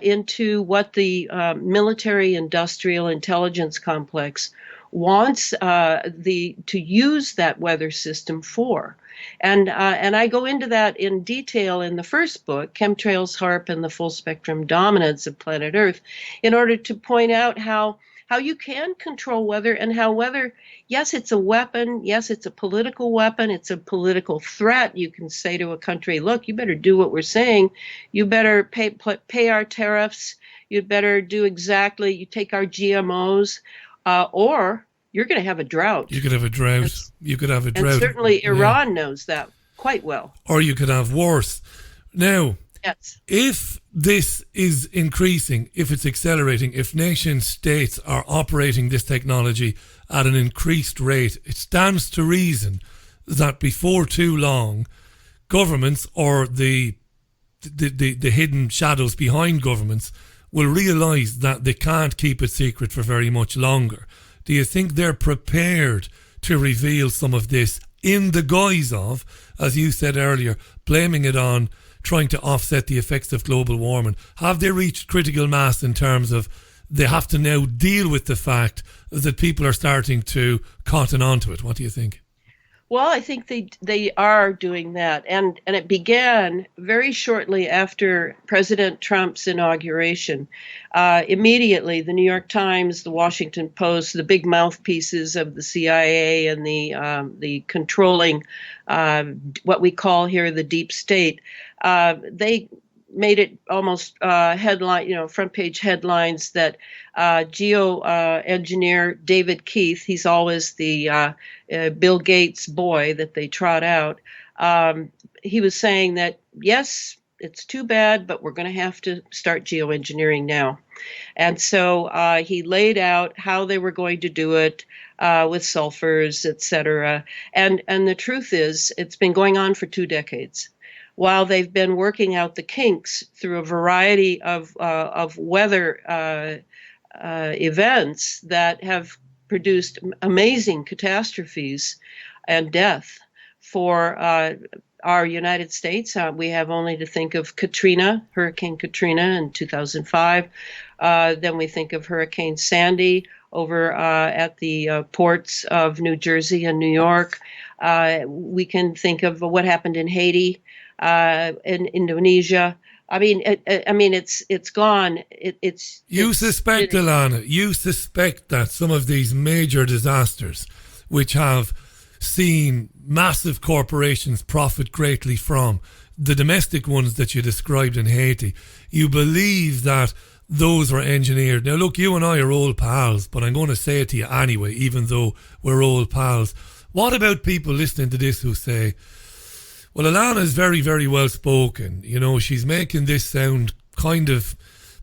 into what the military-industrial intelligence complex wants to use that weather system for. And I go into that in detail in the first book, Chemtrails, HAARP, and the Full Spectrum Dominance of Planet Earth, in order to point out how how you can control weather, and how weather, yes, it's a weapon. Yes, it's a political weapon. It's a political threat. You can say to a country, look, you better do what we're saying. You better pay our tariffs. You'd better do exactly, you take our GMOs, or you're going to have a drought. You could have a drought. You could have a drought. And certainly Iran knows that quite well. Or you could have worse. Now, yes. If this is increasing, if it's accelerating, if nation states are operating this technology at an increased rate, it stands to reason that before too long, governments or the hidden shadows behind governments will realise that they can't keep it secret for very much longer. Do you think they're prepared to reveal some of this in the guise of, as you said earlier, blaming it on trying to offset the effects of global warming? Have they reached critical mass in terms of they have to now deal with the fact that people are starting to cotton onto it? What do you think? Well, I think they are doing that, and it began very shortly after President Trump's inauguration. Immediately, the New York Times, the Washington Post, the big mouthpieces of the CIA and the controlling, what we call here the deep state, they made it almost headline, front page headlines that geoengineer David Keith, he's always the Bill Gates boy that they trot out. He was saying that, yes, it's too bad, but we're going to have to start geoengineering now. And so he laid out how they were going to do it with sulfurs, et cetera. And the truth is, it's been going on for 2 decades. While they've been working out the kinks through a variety of weather events that have produced amazing catastrophes and death for our United States. We have only to think of Katrina, Hurricane Katrina in 2005. Then we think of Hurricane Sandy over at the ports of New Jersey and New York. We can think of what happened in Haiti, in Indonesia. I mean, it's gone. You suspect, Elana, you suspect that some of these major disasters, which have seen massive corporations profit greatly from, the domestic ones that you described in Haiti, you believe that those were engineered. Now, look, you and I are old pals, but I'm going to say it to you anyway, even though we're old pals. What about people listening to this who say, well, Elana is very, very well spoken. You know, she's making this sound kind of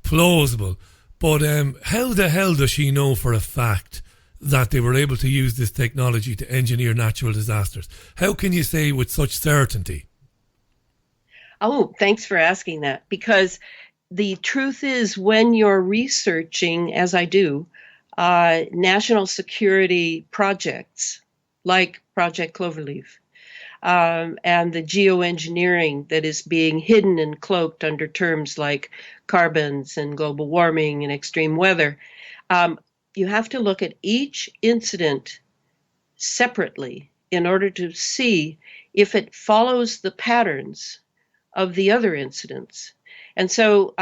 plausible. But how the hell does she know for a fact that they were able to use this technology to engineer natural disasters? How can you say with such certainty? Oh, thanks for asking that. Because the truth is, when you're researching, as I do, national security projects like Project Cloverleaf, and the geoengineering that is being hidden and cloaked under terms like carbons and global warming and extreme weather, you have to look at each incident separately in order to see if it follows the patterns of the other incidents. And so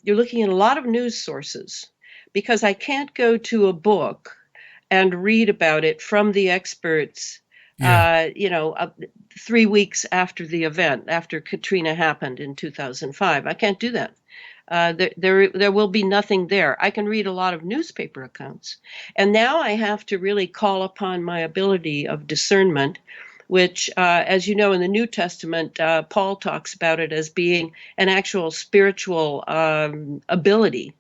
you're looking at a lot of news sources, because I can't go to a book and read about it from the experts 3 weeks after the event, after Katrina happened in 2005. I can't do that. There will be nothing there. I can read a lot of newspaper accounts. And now I have to really call upon my ability of discernment, which, as you know, in the New Testament, Paul talks about it as being an actual spiritual ability.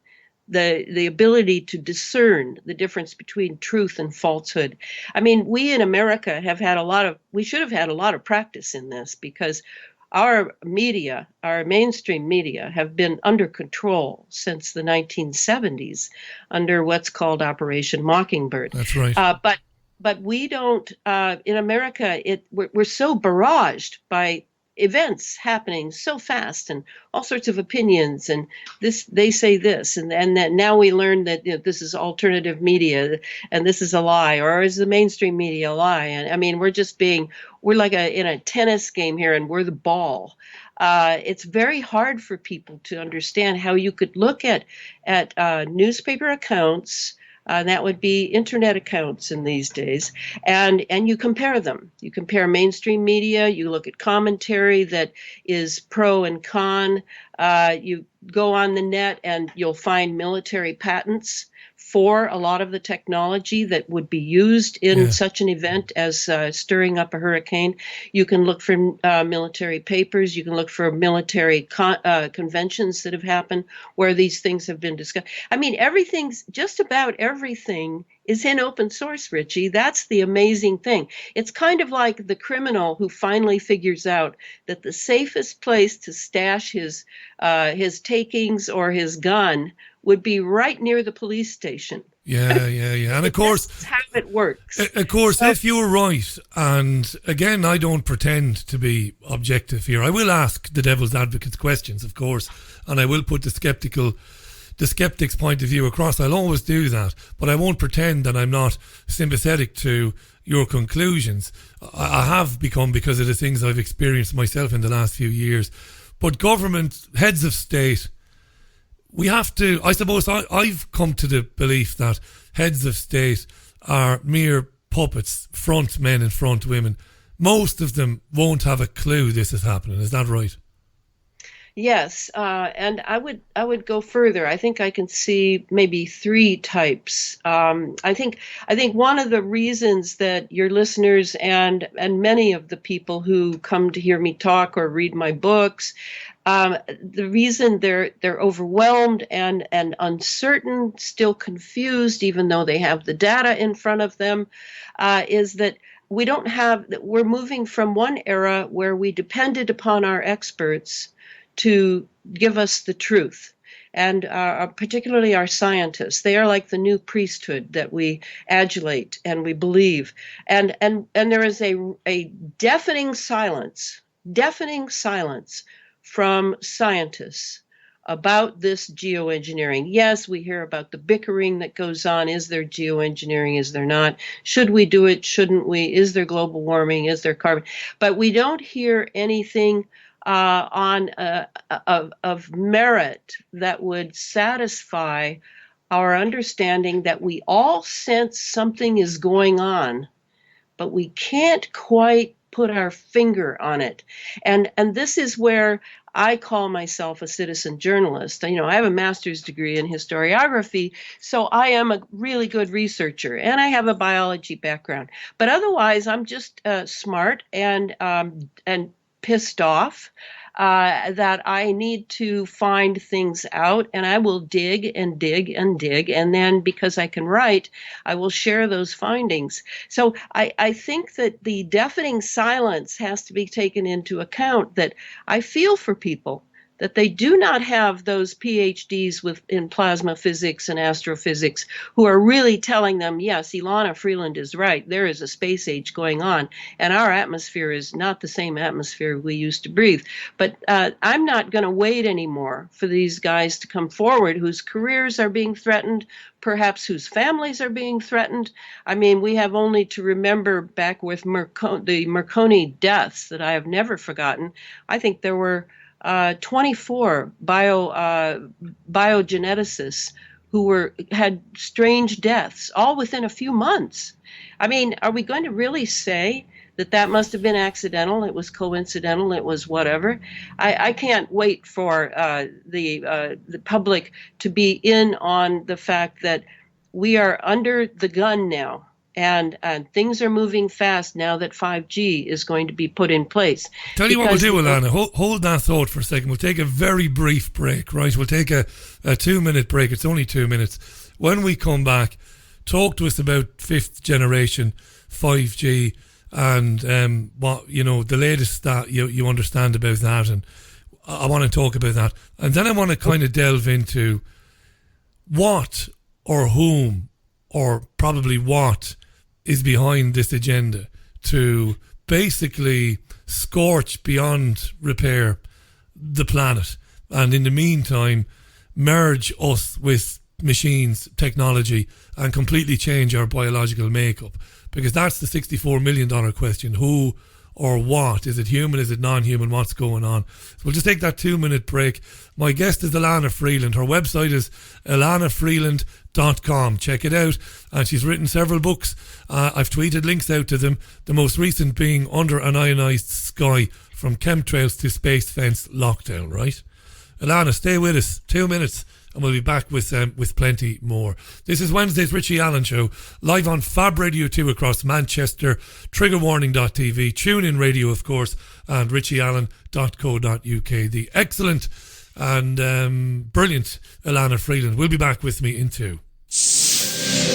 The ability to discern the difference between truth and falsehood. I mean, we in America we should have had a lot of practice in this, because our media, our mainstream media, have been under control since the 1970s under what's called Operation Mockingbird. That's right. But we don't, in America, we're so barraged by events happening so fast and all sorts of opinions, and they say this, and that now we learn that this is alternative media and this is a lie, or is the mainstream media a lie? And I mean, we're like in a tennis game here, and we're the ball. It's very hard for people to understand how you could look at newspaper accounts That would be internet accounts in these days. And you compare them. You compare mainstream media. You look at commentary that is pro and con. You go on the net and you'll find military patents for a lot of the technology that would be used in such an event as stirring up a hurricane. You can look for military papers. You can look for military conventions that have happened where these things have been discussed. I mean, just about everything is in open source, Richie. That's the amazing thing. It's kind of like the criminal who finally figures out that the safest place to stash his takings or his gun would be right near the police station. Yeah. And of course, that's how it works. Of course, if you're right, and again, I don't pretend to be objective here. I will ask the devil's advocates questions, of course, and I will put the skeptic's point of view across. I'll always do that, but I won't pretend that I'm not sympathetic to your conclusions. I have become, because of the things I've experienced myself in the last few years. But government, heads of state, we have to, I suppose, I've come to the belief that heads of state are mere puppets, front men and front women. Most of them won't have a clue this is happening. Is that right? Yes, and I would go further. I think I can see maybe three types. I think one of the reasons that your listeners and many of the people who come to hear me talk or read my books, the reason they're overwhelmed and uncertain, still confused, even though they have the data in front of them, is that we're moving from one era where we depended upon our experts to give us the truth, and particularly our scientists. They are like the new priesthood that we adulate and we believe, and there is a deafening silence from scientists about this geoengineering. Yes, we hear about the bickering that goes on. Is there geoengineering? Is there not? Should we do it? Shouldn't we? Is there global warming? Is there carbon? But we don't hear anything of merit that would satisfy our understanding that we all sense something is going on, but we can't quite put our finger on it. And this is where I call myself a citizen journalist. You know, I have a master's degree in historiography, so I am a really good researcher, and I have a biology background. But otherwise, I'm just smart and pissed off that I need to find things out, and I will dig and dig and dig, and then because I can write, I will share those findings. So I think that the deafening silence has to be taken into account, that I feel for people that they do not have those PhDs in plasma physics and astrophysics who are really telling them, yes, Elana Freeland is right. There is a space age going on, and our atmosphere is not the same atmosphere we used to breathe. But I'm not going to wait anymore for these guys to come forward whose careers are being threatened, perhaps whose families are being threatened. I mean, we have only to remember back with the Marconi deaths that I have never forgotten. I think there were 24 biogeneticists who had strange deaths, all within a few months. I mean, are we going to really say that must have been accidental? It was coincidental. It was whatever. I can't wait for the public to be in on the fact that we are under the gun now. And things are moving fast now that 5G is going to be put in place. Tell you what we'll do, Elana. Hold that thought for a second. We'll take a very brief break, right? We'll take a 2-minute break. It's only 2 minutes. When we come back, talk to us about 5th generation 5G and what, you know, the latest that you understand about that. And I want to talk about that. And then I want to kind of delve into what or whom or probably what is behind this agenda to basically scorch beyond repair the planet, and in the meantime merge us with machines, technology, and completely change our biological makeup. Because that's the $64 million question. Who or what? Is it human? Is it non-human? What's going on? So we'll just take that 2-minute break. My guest is Elana Freeland. Her website is elanafreeland.com. Check it out. And she's written several books. I've tweeted links out to them. The most recent being Under an Ionized Sky, From Chemtrails to Space Fence Lockdown, right? Elana, stay with us. 2 minutes. And we'll be back with plenty more. This is Wednesday's Richie Allen Show, live on Fab Radio 2 across Manchester, triggerwarning.tv, TuneIn Radio, of course, and richieallen.co.uk. The excellent and brilliant Elana Freeland will be back with me in 2.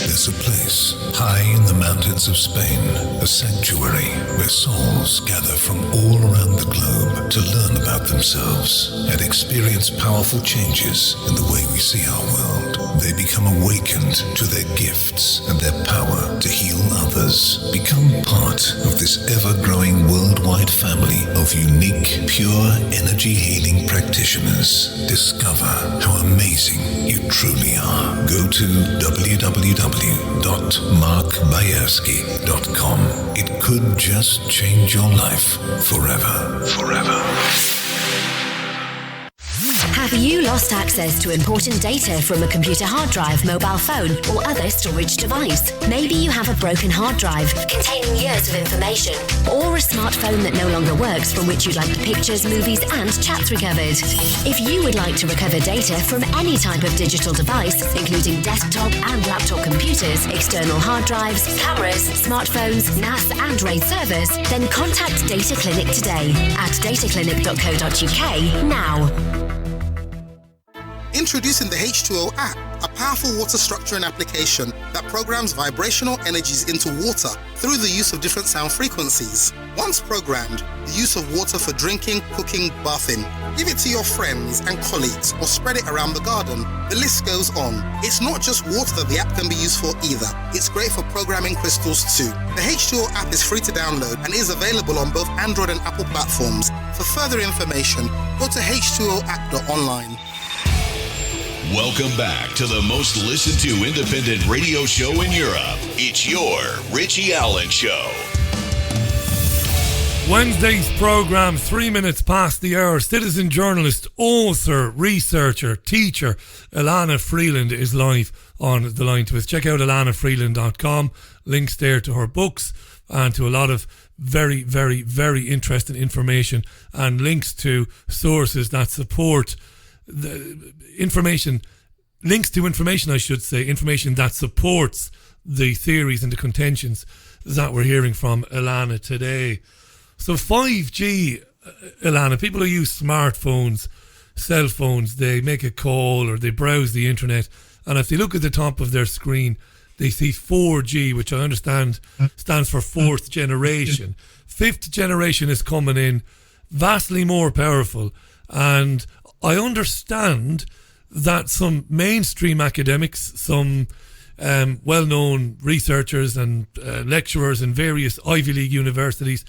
There's a place high in the mountains of Spain, a sanctuary where souls gather from all around the globe to learn about themselves and experience powerful changes in the way we see our world. They become awakened to their gifts and their power to heal others. Become part of this ever-growing worldwide family of unique, pure energy healing practitioners. Discover how amazing you truly are. Go to www.markbayerski.com. It could just change your life forever. Forever. Have you lost access to important data from a computer hard drive, mobile phone, or other storage device? Maybe you have a broken hard drive containing years of information, or a smartphone that no longer works from which you'd like the pictures, movies, and chats recovered. If you would like to recover data from any type of digital device, including desktop and laptop computers, external hard drives, cameras, smartphones, NAS, and RAID servers, then contact Data Clinic today at dataclinic.co.uk now. Introducing the H2o App, a powerful water structure and application that programs vibrational energies into water through the use of different sound frequencies. Once programmed, the use of water for drinking, cooking, bathing. Give it to your friends and colleagues or spread it around the garden. The list goes on. It's not just water that the app can be used for either. It's great for programming crystals too. The H2o app is free to download and is available on both Android and Apple platforms. For further information, go to h2oapp.online. Welcome back to the most listened to independent radio show in Europe. It's your Richie Allen Show. Wednesday's programme, 3 minutes past the hour. Citizen journalist, author, researcher, teacher, Elana Freeland is live on the line to us. Check out elanafreeland.com. Links there to her books and to a lot of very, very, very interesting information and links to sources that support the information, links to information, I should say, information that supports the theories and the contentions that we're hearing from Elana today. So 5G, Elana, people who use smartphones, cell phones, they make a call or they browse the internet, and if they look at the top of their screen, they see 4G, which I understand stands for fourth generation. Fifth generation is coming in, vastly more powerful, and I understand that some mainstream academics, some well-known researchers and lecturers in various Ivy League universities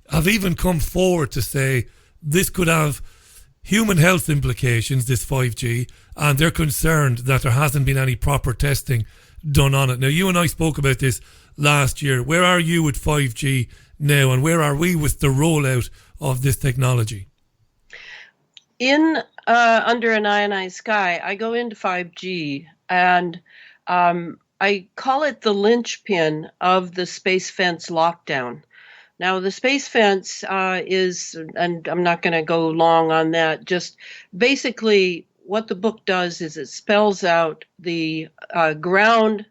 have even come forward to say this could have human health implications, this 5G, and they're concerned that there hasn't been any proper testing done on it. Now, you and I spoke about this last year. Where are you with 5G now, and where are we with the rollout of this technology? In Under an Ionized Sky, I go into 5G, and I call it the linchpin of the space fence lockdown. Now, the space fence is, and I'm not going to go long on that, just basically what the book does is it spells out the ground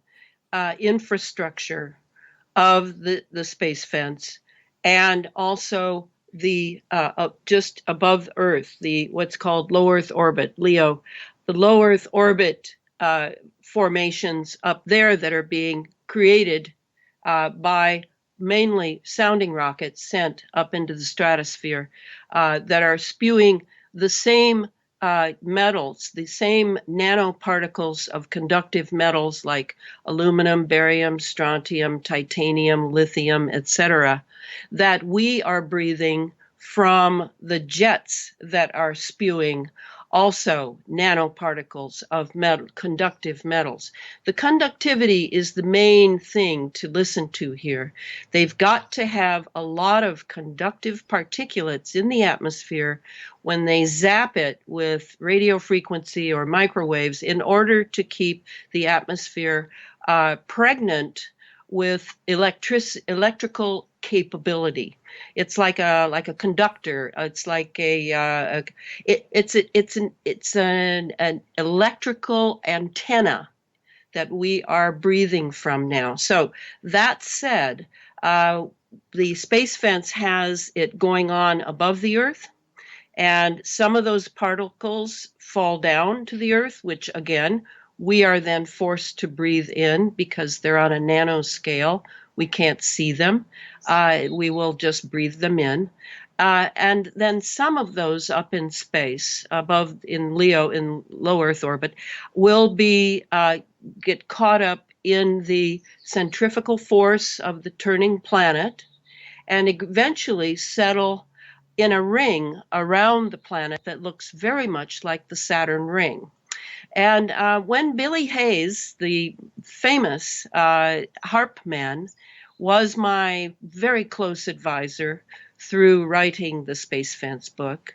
infrastructure of the space fence, and also the just above Earth, the what's called low Earth orbit, LEO, the low Earth orbit formations up there that are being created by mainly sounding rockets sent up into the stratosphere that are spewing the same metals, the same nanoparticles of conductive metals like aluminum, barium, strontium, titanium, lithium, etc., that we are breathing from the jets that are spewing also nanoparticles of metal, conductive metals. The conductivity is the main thing to listen to here. They've got to have a lot of conductive particulates in the atmosphere when they zap it with radio frequency or microwaves in order to keep the atmosphere pregnant with electrical capability. It's like a conductor. It's like it's an electrical antenna that we are breathing from now. So that said, the space fence has it going on above the Earth, and some of those particles fall down to the Earth, which again, we are then forced to breathe in because they're on a nanoscale. We can't see them. We will just breathe them in. And then some of those up in space, above in LEO, in low Earth orbit, will be get caught up in the centrifugal force of the turning planet and eventually settle in a ring around the planet that looks very much like the Saturn ring. And when Billy Hayes, the famous HAARP man, was my very close advisor through writing the Space Fence book,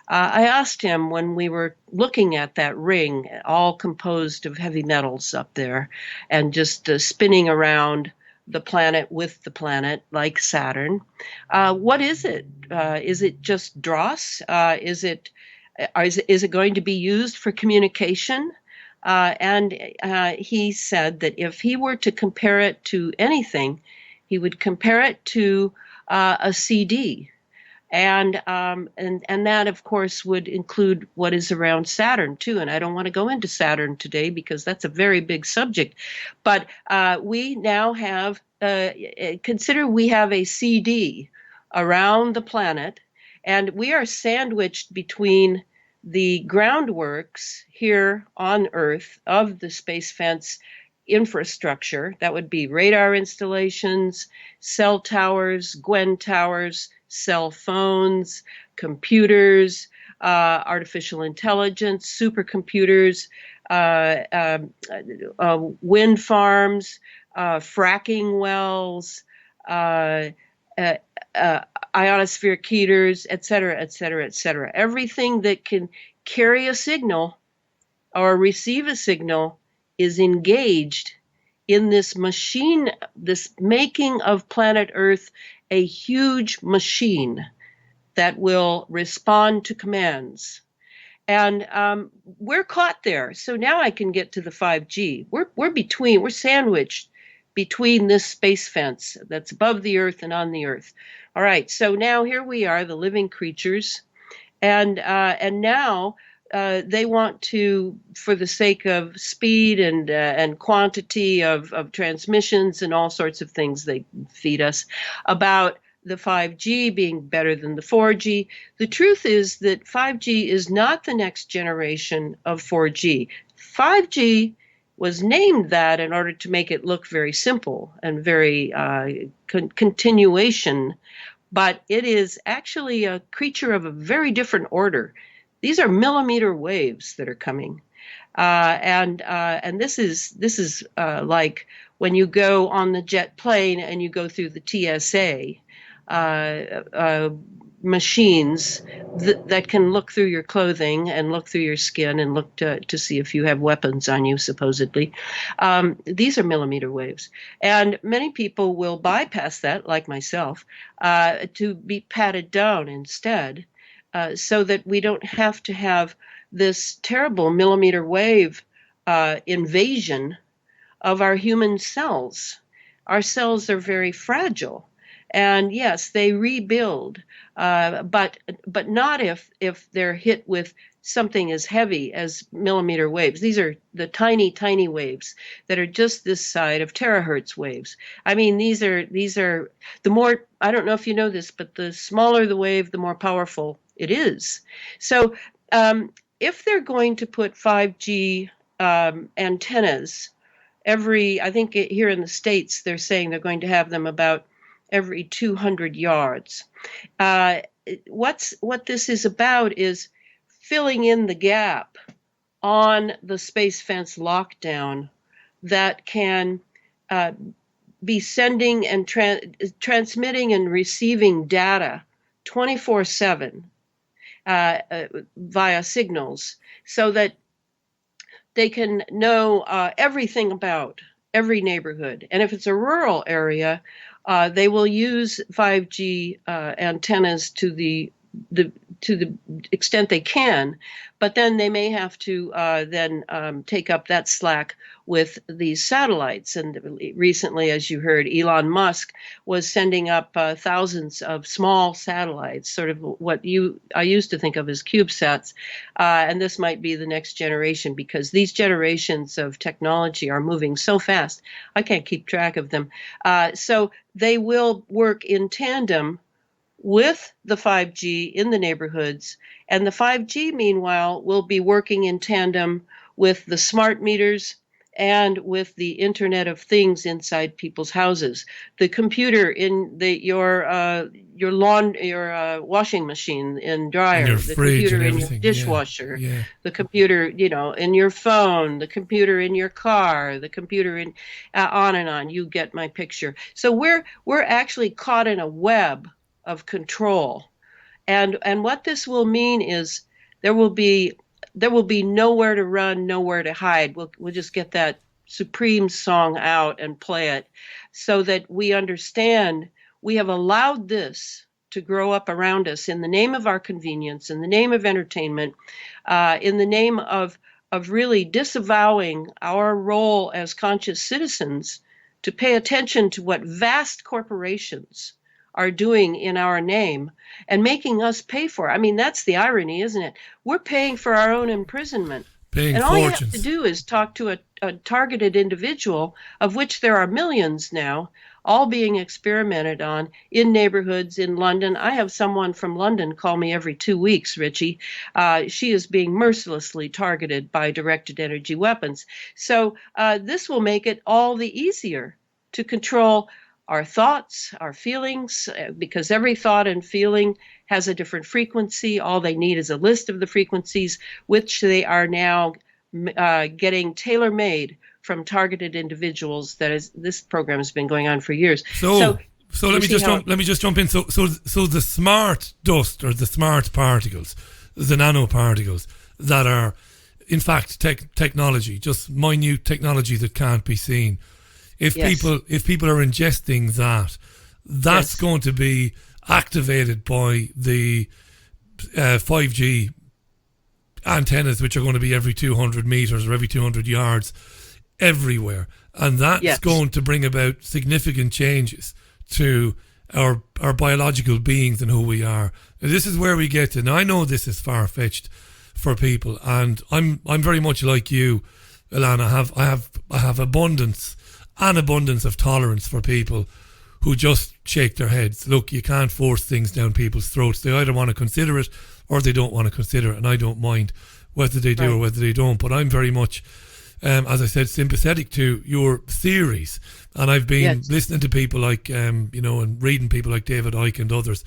I asked him when we were looking at that ring, all composed of heavy metals up there, and just spinning around the planet with the planet like Saturn, what is it? Is it just dross? Is it going to be used for communication? And he said that if he were to compare it to anything, he would compare it to a CD. And that, of course, would include what is around Saturn, too. And I don't want to go into Saturn today because that's a very big subject. But we now have, consider we have a CD around the planet, and we are sandwiched between the groundworks here on Earth of the space fence infrastructure. That would be radar installations, cell towers, Gwen towers, cell phones, computers, artificial intelligence, supercomputers, wind farms, fracking wells, ionospheric heaters, et cetera, et cetera, et cetera. Everything that can carry a signal or receive a signal is engaged in this machine, this making of planet Earth a huge machine that will respond to commands. And we're caught there. So now I can get to the 5G. We're sandwiched between this space fence that's above the Earth and on the Earth. All right, so now here we are, the living creatures, and now they want to, for the sake of speed and quantity of transmissions and all sorts of things they feed us about the 5G being better than the 4G. The truth is that 5G is not the next generation of 4G. 5G was named that in order to make it look very simple and very continuation, but it is actually a creature of a very different order. These are millimeter waves that are coming, and this is like when you go on the jet plane and you go through the TSA machines that can look through your clothing and look through your skin and look to see if you have weapons on you, supposedly. These are millimeter waves. And many people will bypass that, like myself, to be patted down instead, so that we don't have to have this terrible millimeter wave invasion of our human cells. Our cells are very fragile. And yes, they rebuild, but not if they're hit with something as heavy as millimeter waves. These are the tiny, tiny waves that are just this side of terahertz waves. I mean, these are the more, I don't know if you know this, but the smaller the wave, the more powerful it is. So if they're going to put 5G antennas I think here in the States, they're saying they're going to have them about every 200 yards. What this is about is filling in the gap on the space fence lockdown that can be sending and transmitting and receiving data 24/7 via signals, so that they can know everything about every neighborhood. And if it's a rural area, they will use 5G antennas to the extent they can, but then they may have to take up that slack with these satellites. And recently, as you heard, Elon Musk was sending up thousands of small satellites, sort of what I used to think of as CubeSats. And this might be the next generation, because these generations of technology are moving so fast, I can't keep track of them. So they will work in tandem with the 5G in the neighborhoods. And the 5G, meanwhile, will be working in tandem with the smart meters and with the Internet of Things inside people's houses. The computer in your washing machine and dryer, and your the fridge computer and in your dishwasher, Yeah. the computer, in your phone, the computer in your car, the computer in on and on. You get my picture. So we're actually caught in a web of control, and what this will mean is there will be nowhere to run, nowhere to hide. We'll just get that Supreme song out and play it, so that we understand we have allowed this to grow up around us in the name of our convenience, in the name of entertainment, in the name of really disavowing our role as conscious citizens to pay attention to what vast corporations are doing in our name and making us pay for it. I mean, that's the irony, isn't it? We're paying for our own imprisonment. Paying and all fortunes. you have to do is talk to a targeted individual, of which there are millions now, all being experimented on in neighborhoods in London. I have someone from London call me every 2 weeks, Richie. She is being mercilessly targeted by directed energy weapons. So this will make it all the easier to control our thoughts, our feelings, because every thought and feeling has a different frequency. All they need is a list of the frequencies, which they are now getting tailor-made from targeted individuals. This program has been going on for years. So let me just jump in. So the smart dust, or the smart particles, the nanoparticles that are, in fact, technology, just minute technology that can't be seen. If people are ingesting that's going to be activated by the 5G antennas, which are going to be every 200 meters or every 200 yards everywhere, and that's going to bring about significant changes to our biological beings and who we are. And this is where we get to. Now, I know this is far-fetched for people, and I'm very much like you, Elana. I have abundance of tolerance for people who just shake their heads. Look, you can't force things down people's throats. They either want to consider it or they don't want to consider it, and I don't mind whether they do or whether they don't. But I'm very much, as I said, sympathetic to your theories, and I've been listening to people like, and reading people like David Icke and others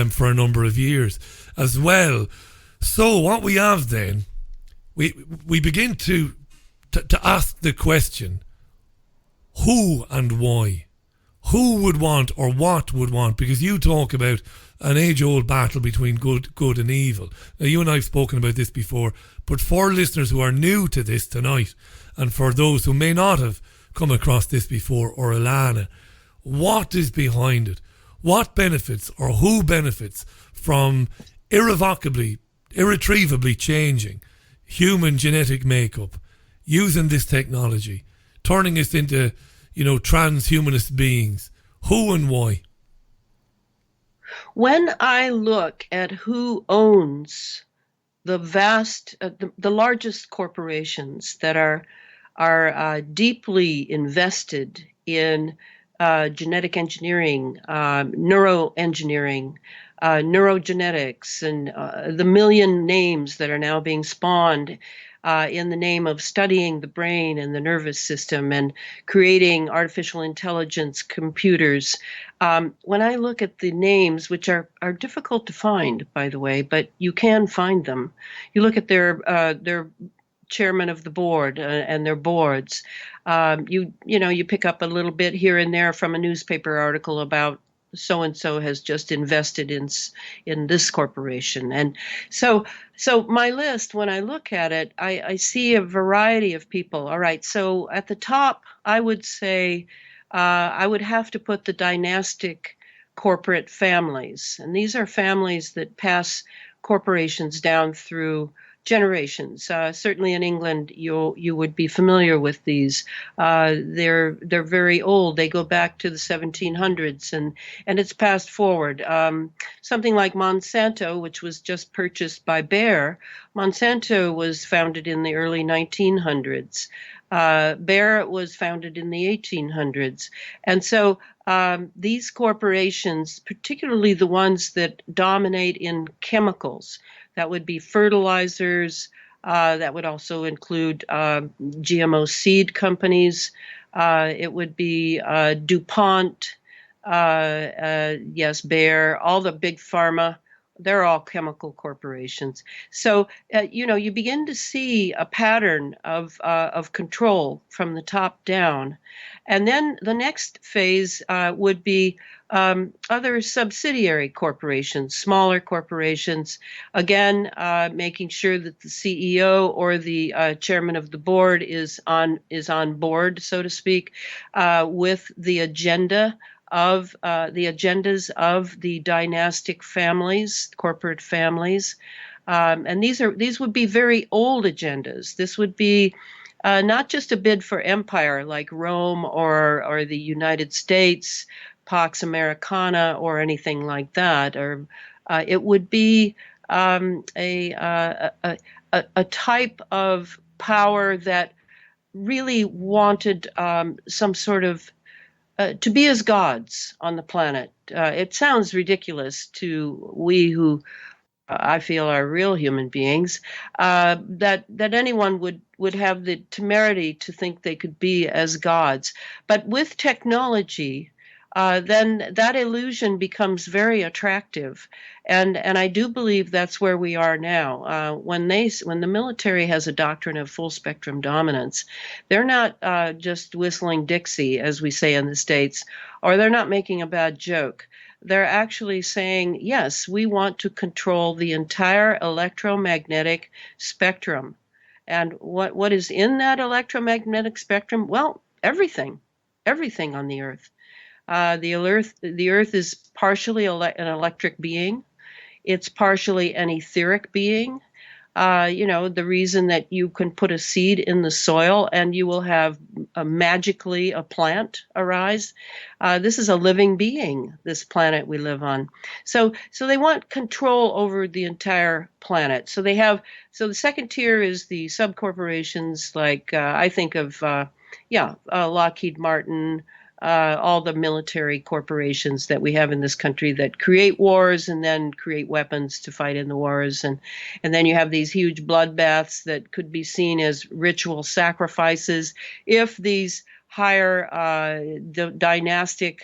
for a number of years as well. So what we have then, we begin to ask the question, who and why? Who would want, or what would want? Because you talk about an age-old battle between good and evil. Now, you and I have spoken about this before, but for listeners who are new to this tonight, and for those who may not have come across this before, or Elana, what is behind it? What benefits, or who benefits from irretrievably changing human genetic makeup, using this technology, turning us into, transhumanist beings? Who and why? When I look at who owns the vast, the largest corporations that are deeply invested in genetic engineering, neuroengineering, neurogenetics, and the million names that are now being spawned in the name of studying the brain and the nervous system and creating artificial intelligence computers. When I look at the names, which are difficult to find, by the way, but you can find them, you look at their chairman of the board and their boards. You pick up a little bit here and there from a newspaper article about so and so has just invested in this corporation, and so my list, when I look at it, I see a variety of people. All right, so at the top, I would say I would have to put the dynastic corporate families, and these are families that pass corporations down through generations. Certainly in England, you would be familiar with these. They're very old. They go back to the 1700s, and it's passed forward. Something like Monsanto, which was just purchased by Bayer. Monsanto was founded in the early 1900s. Bayer was founded in the 1800s. And so these corporations, particularly the ones that dominate in chemicals, that would be fertilizers, that would also include GMO seed companies. It would be DuPont, yes, Bayer, all the big pharma. They're all chemical corporations. So, you begin to see a pattern of control from the top down. And then the next phase would be other subsidiary corporations, smaller corporations, again, making sure that the CEO or the chairman of the board is on board, so to speak, with the agenda of the agendas of the dynastic families, corporate families, and these would be very old agendas. This would be not just a bid for empire like Rome or the United States, Pax Americana, or anything like that. Or it would be a type of power that really wanted some sort of to be as gods on the planet. It sounds ridiculous to we who I feel are real human beings, that anyone would have the temerity to think they could be as gods. But with technology, then that illusion becomes very attractive. And I do believe that's where we are now. When the military has a doctrine of full spectrum dominance, they're not just whistling Dixie, as we say in the States, or they're not making a bad joke. They're actually saying, yes, we want to control the entire electromagnetic spectrum. And what is in that electromagnetic spectrum? Well, everything on the Earth. The Earth is partially an electric being. It's partially an etheric being. The reason that you can put a seed in the soil and you will have magically a plant arise. This is a living being, this planet we live on. So they want control over the entire planet. So the second tier is the subcorporations, like I think of Lockheed Martin, all the military corporations that we have in this country that create wars and then create weapons to fight in the wars. And then you have these huge bloodbaths that could be seen as ritual sacrifices if these higher dynastic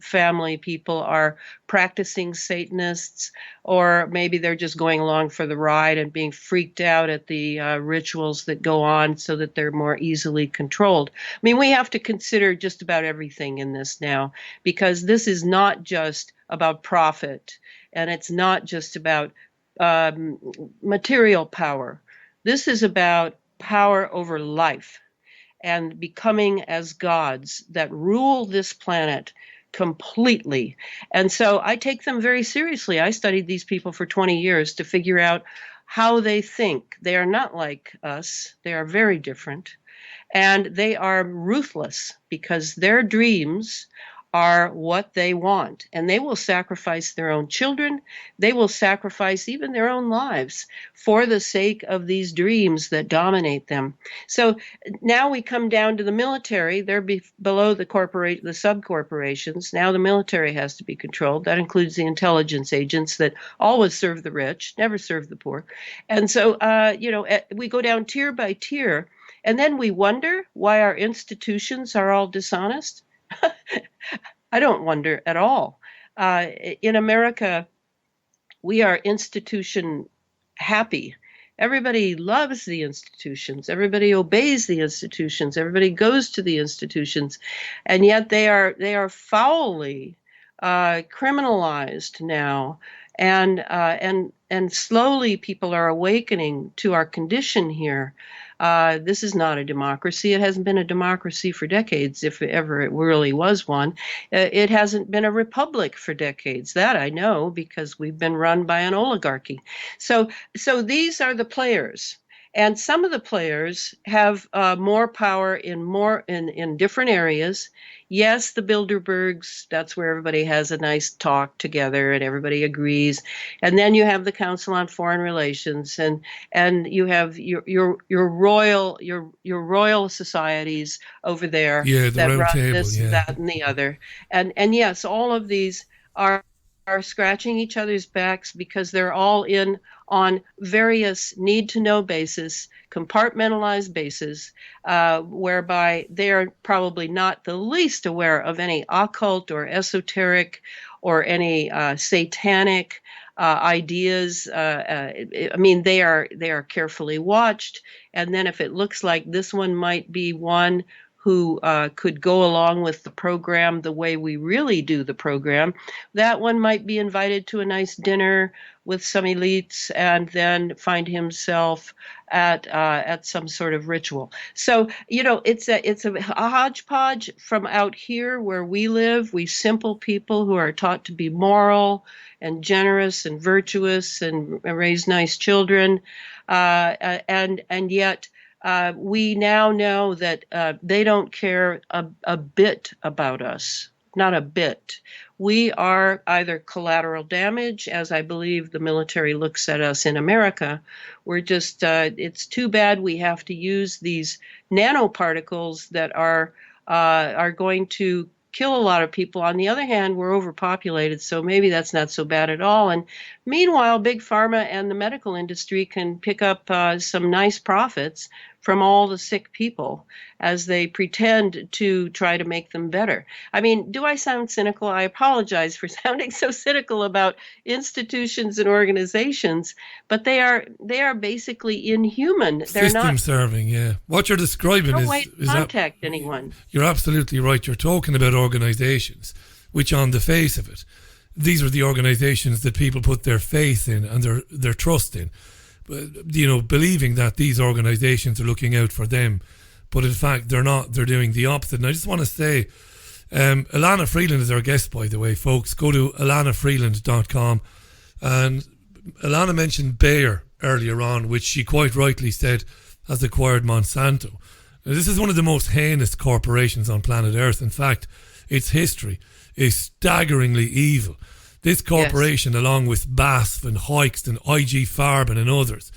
family people are practicing Satanists, or maybe they're just going along for the ride and being freaked out at the rituals that go on so that they're more easily controlled. I mean, we have to consider just about everything in this now, because this is not just about profit, and it's not just about material power. This is about power over life and becoming as gods that rule this planet completely. And so I take them very seriously. I studied these people for 20 years to figure out how they think. They are not like us. They are very different. And they are ruthless because their dreams are what they want, and they will sacrifice their own children. They will sacrifice even their own lives for the sake of these dreams that dominate them. So now we come down to the military. They're below the sub-corporations. Now the military has to be controlled. That includes the intelligence agents that always serve the rich, never serve the poor. And so, we go down tier by tier, and then we wonder why our institutions are all dishonest. I don't wonder at all. In America, we are institution happy. Everybody loves the institutions. Everybody obeys the institutions. Everybody goes to the institutions, and yet they are foully criminalized now, and slowly people are awakening to our condition here. This is not a democracy. It hasn't been a democracy for decades, if ever it really was one. It hasn't been a republic for decades. That I know, because we've been run by an oligarchy. So these are the players. And some of the players have more power in different areas. Yes, the Bilderbergs, that's where everybody has a nice talk together and everybody agrees. And then you have the Council on Foreign Relations, and you have your royal societies over there that run this, that, and the other. And yes, all of these are scratching each other's backs because they're all in on various need-to-know basis, compartmentalized basis, whereby they are probably not the least aware of any occult or esoteric or any satanic ideas. They are carefully watched, and then if it looks like this one might be one who could go along with the program the way we really do the program, that one might be invited to a nice dinner with some elites and then find himself at some sort of ritual. So, it's a hodgepodge from out here where we live, we simple people who are taught to be moral and generous and virtuous and raise nice children, and yet we now know that they don't care a bit about us, not a bit. We are either collateral damage, as I believe the military looks at us in America. We're just, it's too bad we have to use these nanoparticles that are going to kill a lot of people. On the other hand, we're overpopulated, so maybe that's not so bad at all. And meanwhile, Big Pharma and the medical industry can pick up some nice profits from all the sick people as they pretend to try to make them better. I mean, do I sound cynical? I apologize for sounding so cynical about institutions and organizations, but they are basically inhuman. They're System not serving, yeah. What you're describing no way to contact anyone. You're absolutely right. You're talking about organizations, which on the face of it, these are the organizations that people put their faith in and their trust in. Believing that these organizations are looking out for them, but in fact they're not. They're doing the opposite. And I just want to say, Elana Freeland is our guest, by the way, folks. Go to elanafreeland.com. And Elana mentioned Bayer earlier on, which she quite rightly said has acquired Monsanto. Now, this is one of the most heinous corporations on planet Earth. In fact, its history is staggeringly evil. This corporation, along with BASF and Hoechst and IG Farben and others,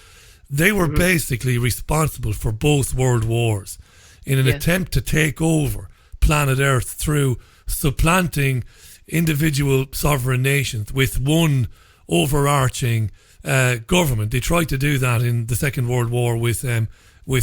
they were basically responsible for both world wars in an attempt to take over planet Earth through supplanting individual sovereign nations with one overarching government. They tried to do that in the Second World War with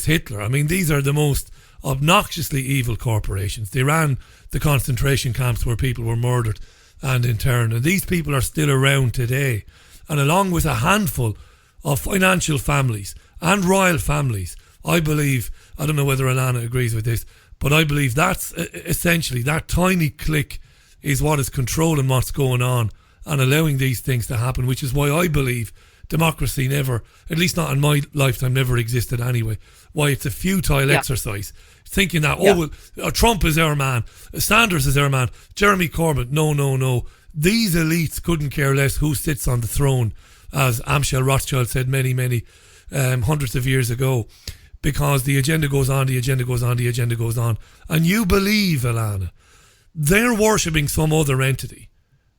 Hitler. I mean, these are the most obnoxiously evil corporations. They ran the concentration camps where people were murdered and interned, and these people are still around today. And along with a handful of financial families and royal families, I believe, I don't know whether Elana agrees with this, but I believe that's essentially, that tiny clique is what is controlling what's going on and allowing these things to happen, which is why I believe democracy never, at least not in my lifetime, never existed anyway. Why it's a futile exercise. Thinking that, Trump is our man, Sanders is our man, Jeremy Corbyn, no. These elites couldn't care less who sits on the throne, as Amschel Rothschild said many hundreds of years ago, because the agenda goes on. And you believe, Elana, they're worshipping some other entity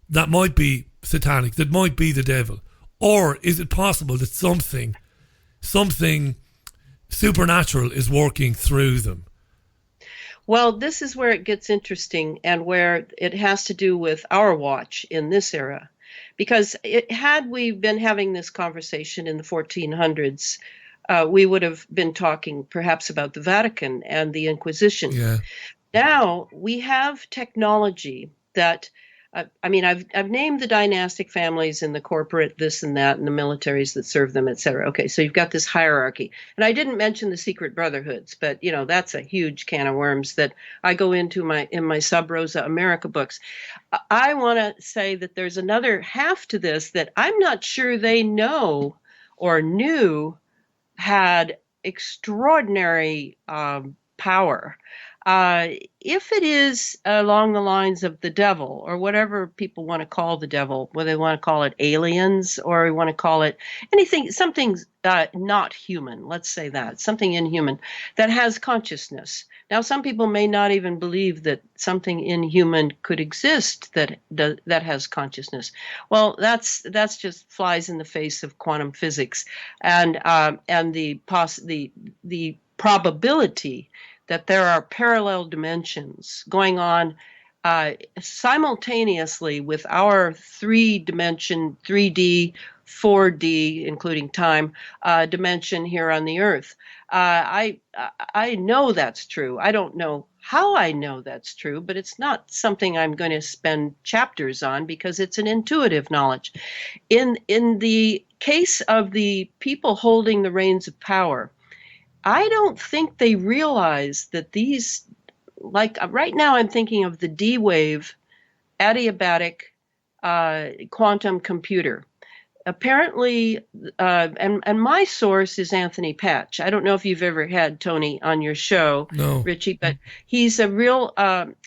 that might be satanic, that might be the devil? Or is it possible that something supernatural is working through them? Well, this is where it gets interesting and where it has to do with our watch in this era. Because had we been having this conversation in the 1400s, we would have been talking perhaps about the Vatican and the Inquisition. Yeah. Now we have technology that, I've named the dynastic families and the corporate this and that and the militaries that serve them, et cetera. Okay, so you've got this hierarchy. And I didn't mention the secret brotherhoods, but, that's a huge can of worms that I go into in my Sub Rosa America books. I want to say that there's another half to this that I'm not sure they know or knew had extraordinary power. If it is along the lines of the devil, or whatever people want to call the devil, whether they want to call it aliens or we want to call it anything, something not human, let's say that, something inhuman that has consciousness. Now, some people may not even believe that something inhuman could exist that has consciousness. Well, that's just flies in the face of quantum physics and the probability that there are parallel dimensions going on simultaneously with our 3D, 4D, including time, dimension here on the Earth. I know that's true. I don't know how I know that's true, but it's not something I'm going to spend chapters on because it's an intuitive knowledge. In the case of the people holding the reins of power, I don't think they realize that these, like right now I'm thinking of the D-wave adiabatic quantum computer. Apparently, and my source is Anthony Patch. I don't know if you've ever had Tony on your show, no. Richie, but he's a real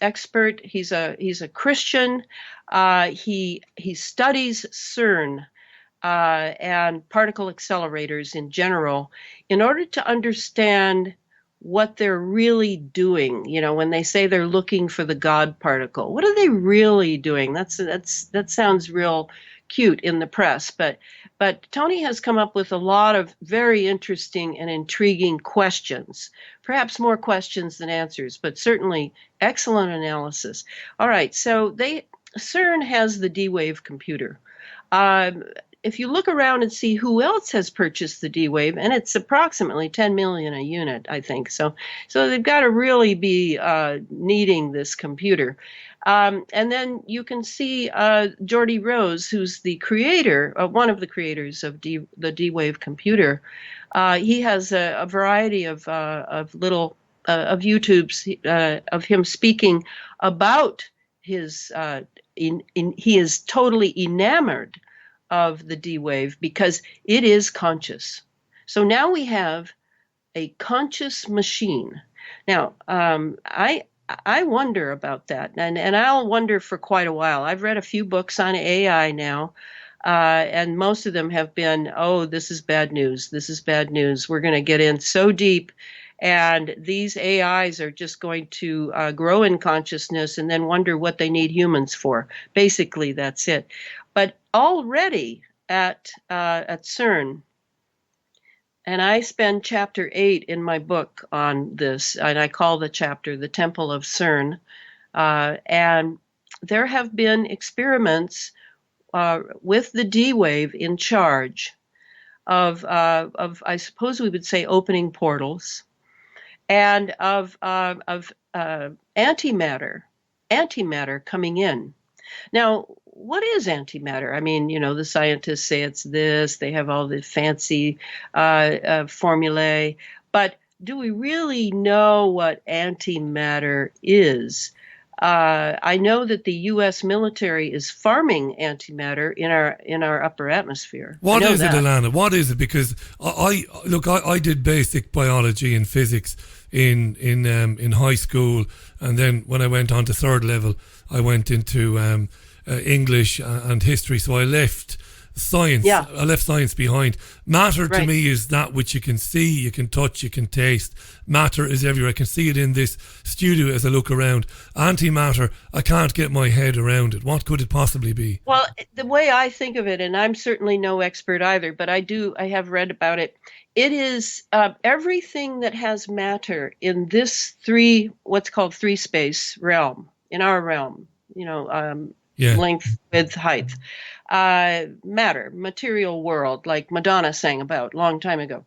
expert. He's a Christian. He studies CERN. And particle accelerators in general, in order to understand what they're really doing. When they say they're looking for the God particle, what are they really doing? That sounds real cute in the press, but Tony has come up with a lot of very interesting and intriguing questions, perhaps more questions than answers, but certainly excellent analysis. All right, so CERN has the D-wave computer. If you look around and see who else has purchased the D-Wave, and it's approximately 10 million a unit, I think. So they've got to really be needing this computer. And then you can see Geordie Rose, who's the creator, one of the creators of the D-Wave computer. He has a variety of little of YouTubes of him speaking about his. He is totally enamored of the D-Wave because it is conscious. So now we have a conscious machine. Now, I wonder about that, and I'll wonder for quite a while. I've read a few books on AI now, and most of them have been, oh, this is bad news. This is bad news. We're going to get in so deep, and these AIs are just going to grow in consciousness and then wonder what they need humans for. Basically, that's it. But already at CERN, and I spend chapter 8 in my book on this, and I call the chapter The Temple of CERN, and there have been experiments with the D-Wave in charge of I suppose we would say opening portals, and of antimatter coming in. Now, what is antimatter? I mean, the scientists say it's this, they have all the fancy formulae, but do we really know what antimatter is? I know that the U.S. military is farming antimatter in our upper atmosphere. What is it, Elana? What is it? Because I did basic biology and physics in high school, and then when I went on to third level, I went into English and history. So I left science. Yeah. I left science behind. Matter to Right. me is that which you can see, you can touch, you can taste. Matter is everywhere. I can see it in this studio as I look around. Antimatter, I can't get my head around it. What could it possibly be? Well, the way I think of it, and I'm certainly no expert either, but I have read about it. It is everything that has matter in this what's called three space realm, in our realm, length, width, height, matter, material world, like Madonna sang about a long time ago,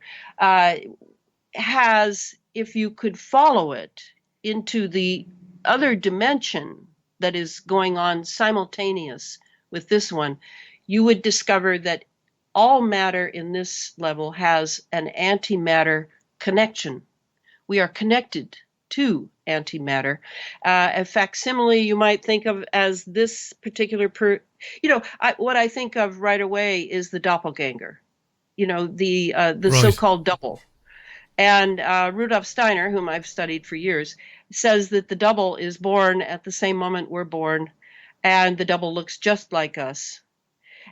has, if you could follow it into the other dimension that is going on simultaneous with this one, you would discover that all matter in this level has an antimatter connection. We are connected to antimatter. A facsimile you might think of as this particular what I think of right away is the doppelganger, the Right. so-called double. And Rudolf Steiner, whom I've studied for years, says that the double is born at the same moment we're born, and the double looks just like us.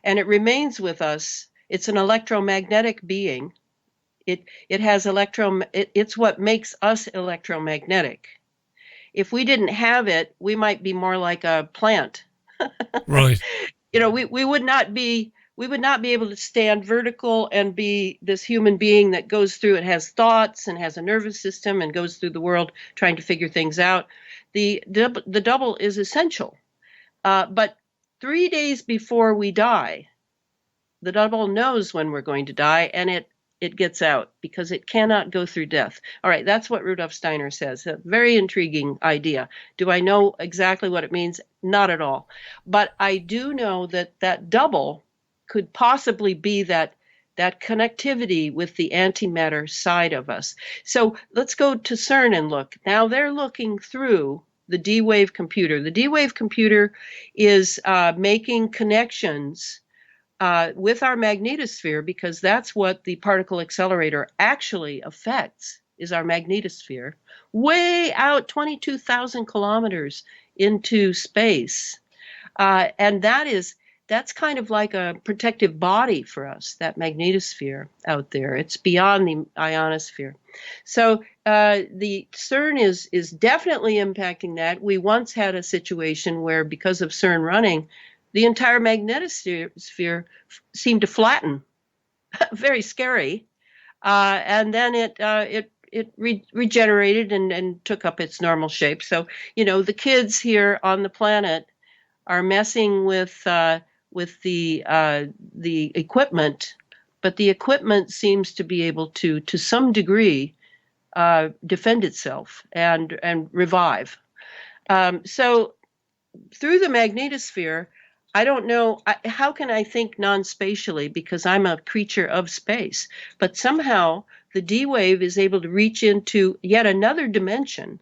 And it remains with us. It's an electromagnetic being. It has it's what makes us electromagnetic. If we didn't have it, we might be more like a plant. Right. We would not be able to stand vertical and be this human being that goes through, it has thoughts and has a nervous system and goes through the world trying to figure things out. The double is essential. But 3 days before we die, the double knows when we're going to die, and it gets out because it cannot go through death. All right, that's what Rudolf Steiner says. A very intriguing idea. Do I know exactly what it means? Not at all. But I do know that double could possibly be that connectivity with the antimatter side of us. So let's go to CERN and look. Now they're looking through the D-Wave computer. The D-Wave computer is making connections with our magnetosphere, because that's what the particle accelerator actually affects, is our magnetosphere, way out 22,000 kilometers into space. And that's kind of like a protective body for us, that magnetosphere out there. It's beyond the ionosphere. So the CERN is definitely impacting that. We once had a situation where, because of CERN running, the entire magnetosphere seemed to flatten. Very scary. And then it regenerated and took up its normal shape. So, the kids here on the planet are messing with the equipment, but the equipment seems to be able to some degree, defend itself and revive. So through the magnetosphere, I don't know, how can I think non-spatially, because I'm a creature of space, but somehow the D-wave is able to reach into yet another dimension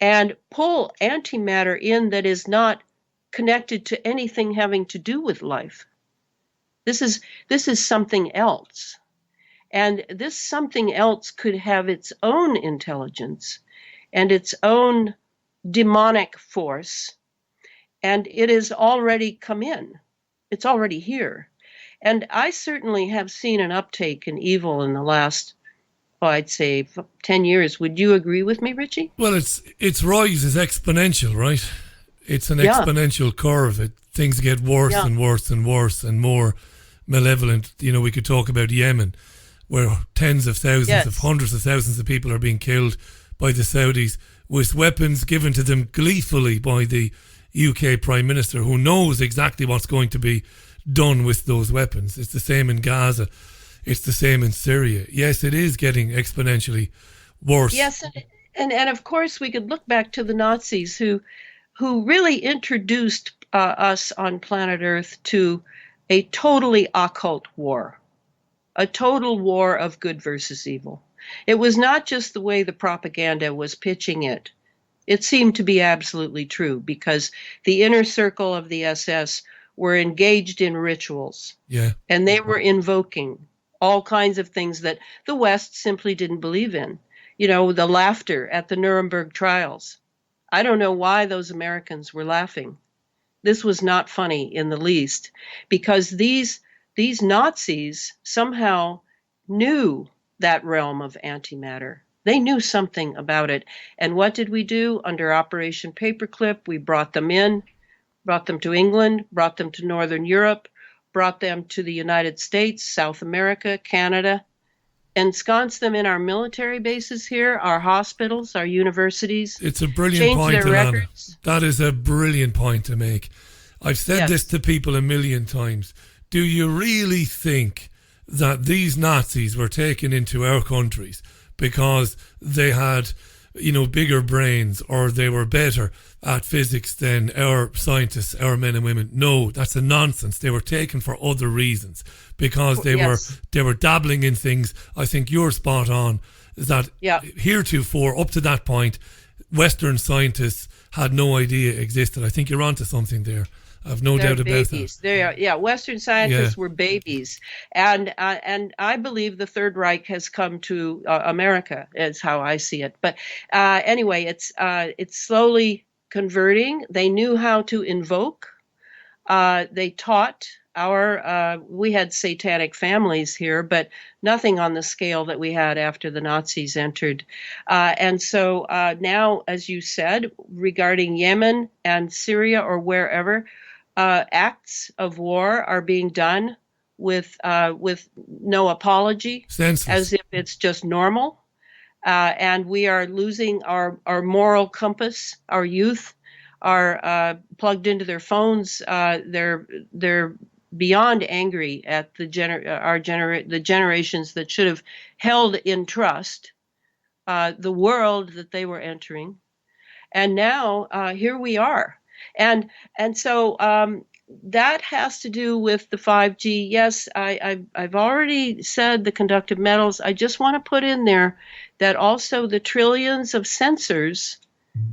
and pull antimatter in that is not connected to anything having to do with life. This is something else. And this something else could have its own intelligence and its own demonic force. And it has already come in. It's already here. And I certainly have seen an uptake in evil in the last, I'd say 10 years. Would you agree with me, Richie? Well, its rise is exponential, right? It's an exponential curve. Things get worse and worse and worse and more malevolent. We could talk about Yemen, where tens of thousands of hundreds of thousands of people are being killed by the Saudis with weapons given to them gleefully by the UK Prime Minister, who knows exactly what's going to be done with those weapons. It's the same in Gaza. It's the same in Syria. Yes, it is getting exponentially worse. Yes, and of course we could look back to the Nazis who really introduced us on planet Earth to a totally occult war, a total war of good versus evil. It was not just the way the propaganda was pitching it. It seemed to be absolutely true, because the inner circle of the SS were engaged in rituals. Yeah. And they were invoking all kinds of things that the West simply didn't believe in. The laughter at the Nuremberg trials. I don't know why those Americans were laughing. This was not funny in the least, because these these Nazis somehow knew that realm of antimatter. They knew something about it. And what did we do? Under Operation Paperclip, we brought them in, brought them to England, brought them to Northern Europe, brought them to the United States, South America, Canada, ensconced them in our military bases here, our hospitals, our universities. It's a brilliant point, Elana. That is a brilliant point to make. I've said this to people a million times. Do you really think that these Nazis were taken into our countries because they had, bigger brains or they were better at physics than our scientists, our men and women? No, that's a nonsense. They were taken for other reasons because they were dabbling in things. I think you're spot on, is that heretofore, up to that point, Western scientists had no idea existed. I think you're onto something there. I've no doubt about that. They are, Western scientists were babies, and I believe the Third Reich has come to America. Is how I see it. But anyway, it's slowly converting. They knew how to invoke. They taught we had satanic families here, but nothing on the scale that we had after the Nazis entered. And so now, as you said, regarding Yemen and Syria or wherever, acts of war are being done with no apology, as if it's just normal. And we are losing our moral compass. Our youth are plugged into their phones. They're beyond angry at the generations that should have held in trust the world that they were entering. And now here we are. And so that has to do with the 5G. Yes, I've already said the conductive metals. I just want to put in there that also the trillions of sensors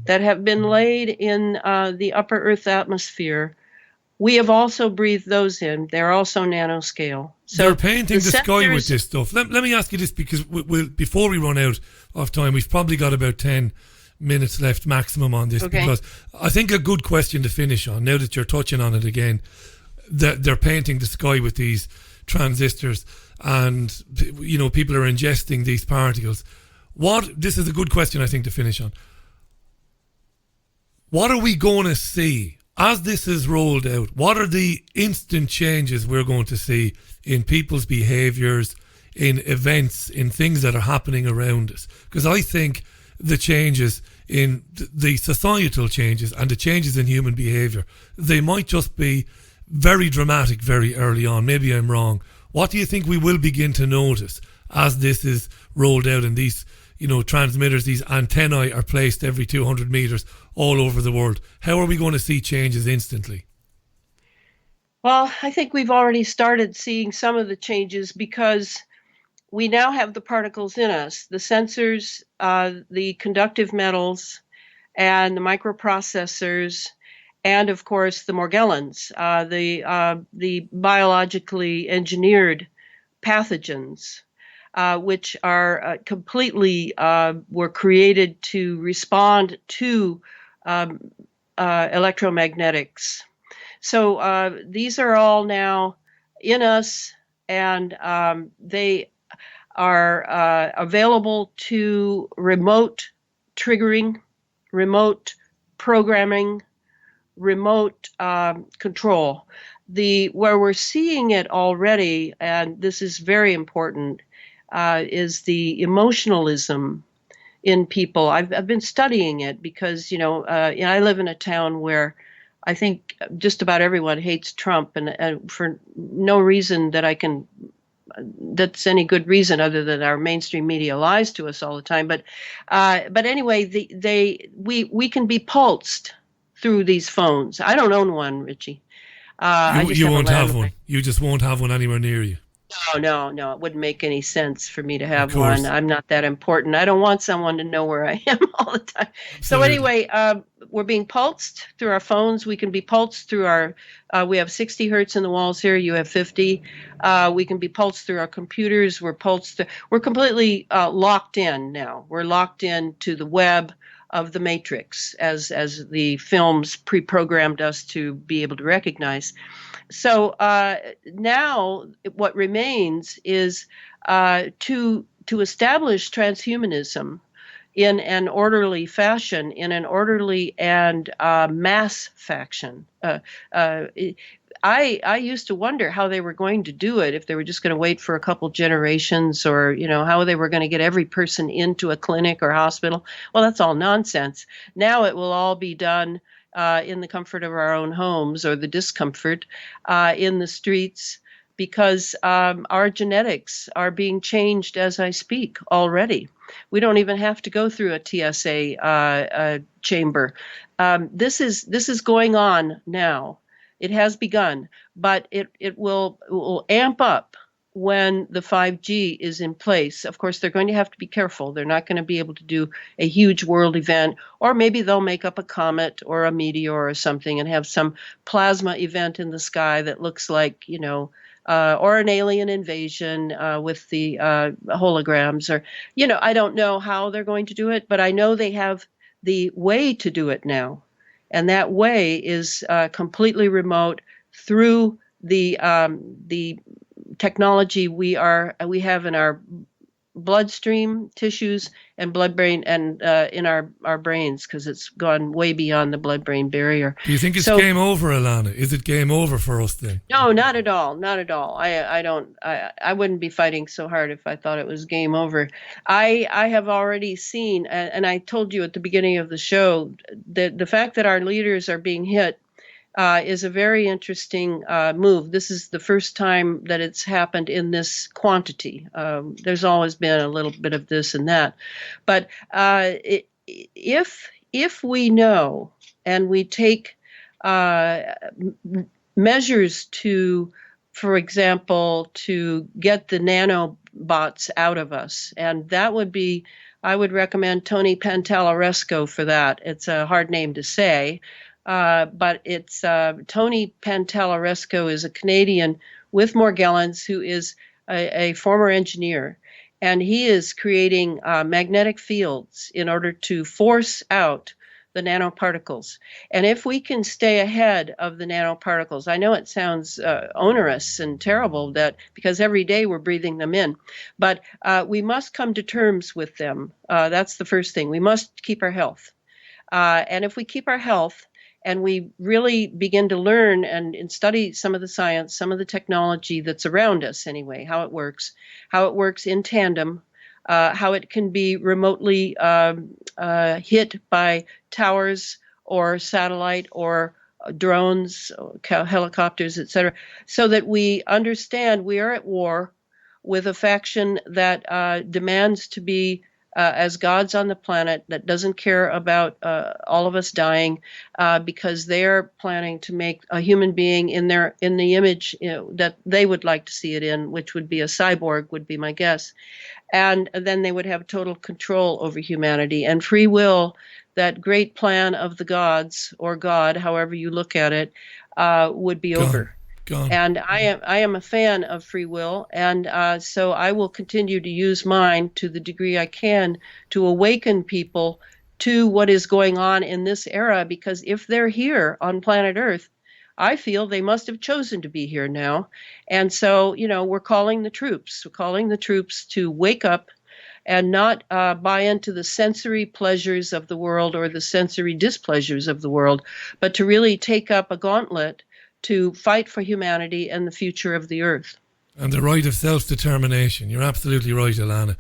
that have been laid in the upper Earth atmosphere, we have also breathed those in. They're also nanoscale. So they're painting the sky with this stuff. Let me ask you this, because before we run out of time, we've probably got about 10 minutes left maximum on this, because I think a good question to finish on, now that you're touching on it again, that they're painting the sky with these transistors and people are ingesting these particles. This is a good question, I think, to finish on. What are we going to see as this is rolled out? What are the instant changes we're going to see in people's behaviours, in events, in things that are happening around us? Because I think the changes in the societal changes and the changes in human behaviour, they might just be very dramatic very early on. Maybe I'm wrong. What do you think we will begin to notice as this is rolled out and these transmitters, these antennae are placed every 200 metres all over the world? How are we going to see changes instantly? Well, I think we've already started seeing some of the changes, because we now have the particles in us, the sensors, the conductive metals, and the microprocessors, and of course the Morgellons, the biologically engineered pathogens, which are completely were created to respond to electromagnetics. So these are all now in us, and they are available to remote triggering, remote programming, remote control. Where we're seeing it already, and this is very important, is the emotionalism in people. I've been studying it because I live in a town where I think just about everyone hates Trump, and for no reason that's any good reason other than our mainstream media lies to us all the time. But anyway, we can be pulsed through these phones. I don't own one, Richie. You won't have one. You just won't have one anywhere near you. No, it wouldn't make any sense for me to have one. I'm not that important. I don't want someone to know where I am all the time. Absolutely. So anyway, we're being pulsed through our phones. We can be pulsed through our, we have 60 hertz in the walls here. You have 50. We can be pulsed through our computers. We're completely locked in now. We're locked in to the web. of the Matrix, as the films pre-programmed us to be able to recognize. So now what remains is to establish transhumanism in an orderly fashion, in an orderly and mass fashion. I used to wonder how they were going to do it, if they were just going to wait for a couple generations, or, how they were going to get every person into a clinic or hospital. Well, that's all nonsense. Now it will all be done in the comfort of our own homes, or the discomfort in the streets, because our genetics are being changed as I speak already. We don't even have to go through a TSA chamber. This is going on now. It has begun, but it will amp up when the 5G is in place. Of course, they're going to have to be careful. They're not going to be able to do a huge world event, or maybe they'll make up a comet or a meteor or something and have some plasma event in the sky that looks like, or an alien invasion with the holograms, or, I don't know how they're going to do it, but I know they have the way to do it now. And that way is completely remote through the technology we have in our bloodstream tissues and blood-brain, and in our brains, because it's gone way beyond the blood-brain barrier. Do you think it's game over, Elana? Is it game over for us then? No, not at all. Not at all. I wouldn't be fighting so hard if I thought it was game over. I have already seen, and I told you at the beginning of the show, that the fact that our leaders are being hit is a very interesting move. This is the first time that it's happened in this quantity. There's always been a little bit of this and that. But if we know and we take measures to, for example, to get the nanobots out of us, and that would be, I would recommend Tony Pantalaresco for that. It's a hard name to say. But it's Tony Pantalaresco is a Canadian with Morgellons, who is a former engineer, and he is creating magnetic fields in order to force out the nanoparticles. And if we can stay ahead of the nanoparticles, I know it sounds onerous and terrible, that because every day we're breathing them in, but we must come to terms with them. That's the first thing. We must keep our health. And if we keep our health, and we really begin to learn and study some of the science, some of the technology that's around us anyway, how it works in tandem, how it can be remotely hit by towers or satellite or drones, helicopters, etc., so that we understand we are at war with a faction that demands to be as gods on the planet, that doesn't care about all of us dying, because they're planning to make a human being in the image that they would like to see it in, which would be a cyborg, would be my guess. And then they would have total control over humanity and free will. That great plan of the gods, or God, however you look at it, would be over. And I am a fan of free will, and so I will continue to use mine to the degree I can to awaken people to what is going on in this era, because if they're here on planet Earth, I feel they must have chosen to be here now. And so, we're calling the troops. We're calling the troops to wake up and not buy into the sensory pleasures of the world or the sensory displeasures of the world, but to really take up a gauntlet to fight for humanity and the future of the earth. And the right of self-determination. You're absolutely right, Elana.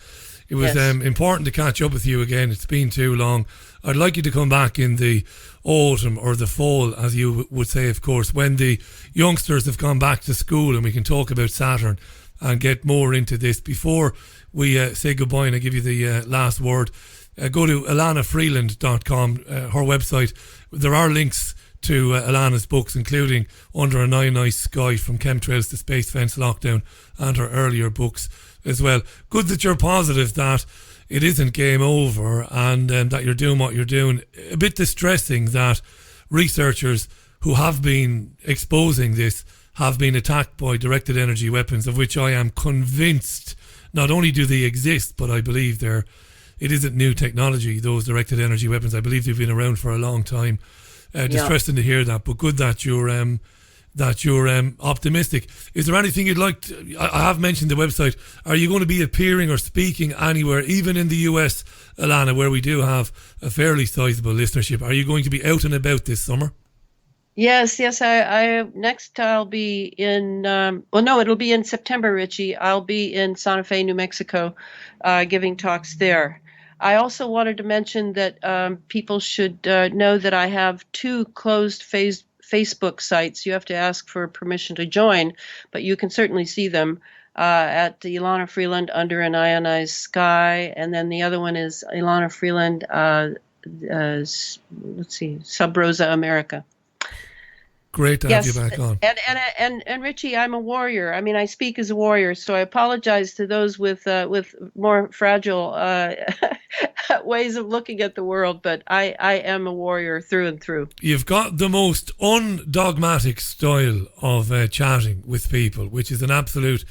It was important to catch up with you again. It's been too long. I'd like you to come back in the autumn or the fall, as you would say, of course, when the youngsters have gone back to school, and we can talk about Saturn and get more into this. Before we say goodbye and I give you the last word, go to elanafreeland.com, her website. There are links to Elana's books, including Under a Nine Night Sky, From Chemtrails to Space Fence Lockdown, and her earlier books as well. Good that you're positive that it isn't game over, and that you're doing what you're doing. A bit distressing that researchers who have been exposing this have been attacked by directed energy weapons, of which I am convinced not only do they exist, but I believe they're it isn't new technology, those directed energy weapons. I believe they've been around for a long time. Distressing to hear that, but good that you're optimistic. Is there anything you'd like to, I have mentioned the website. Are you going to be appearing or speaking anywhere, even in the US, Elana, where we do have a fairly sizable listenership? Are you going to be out and about this summer? Yes. I next I'll be in. It'll be in September, Richie. I'll be in Santa Fe, New Mexico, giving talks there. I also wanted to mention that people should know that I have 2 closed Facebook sites. You have to ask for permission to join, but you can certainly see them at Elana Freeland Under an Ionized Sky, and then the other one is Elana Freeland. Sub Rosa America. Great to have you back on. And Richie, I'm a warrior. I mean, I speak as a warrior, so I apologize to those with more fragile ways of looking at the world, but I am a warrior through and through. You've got the most undogmatic style of chatting with people, which is an absolute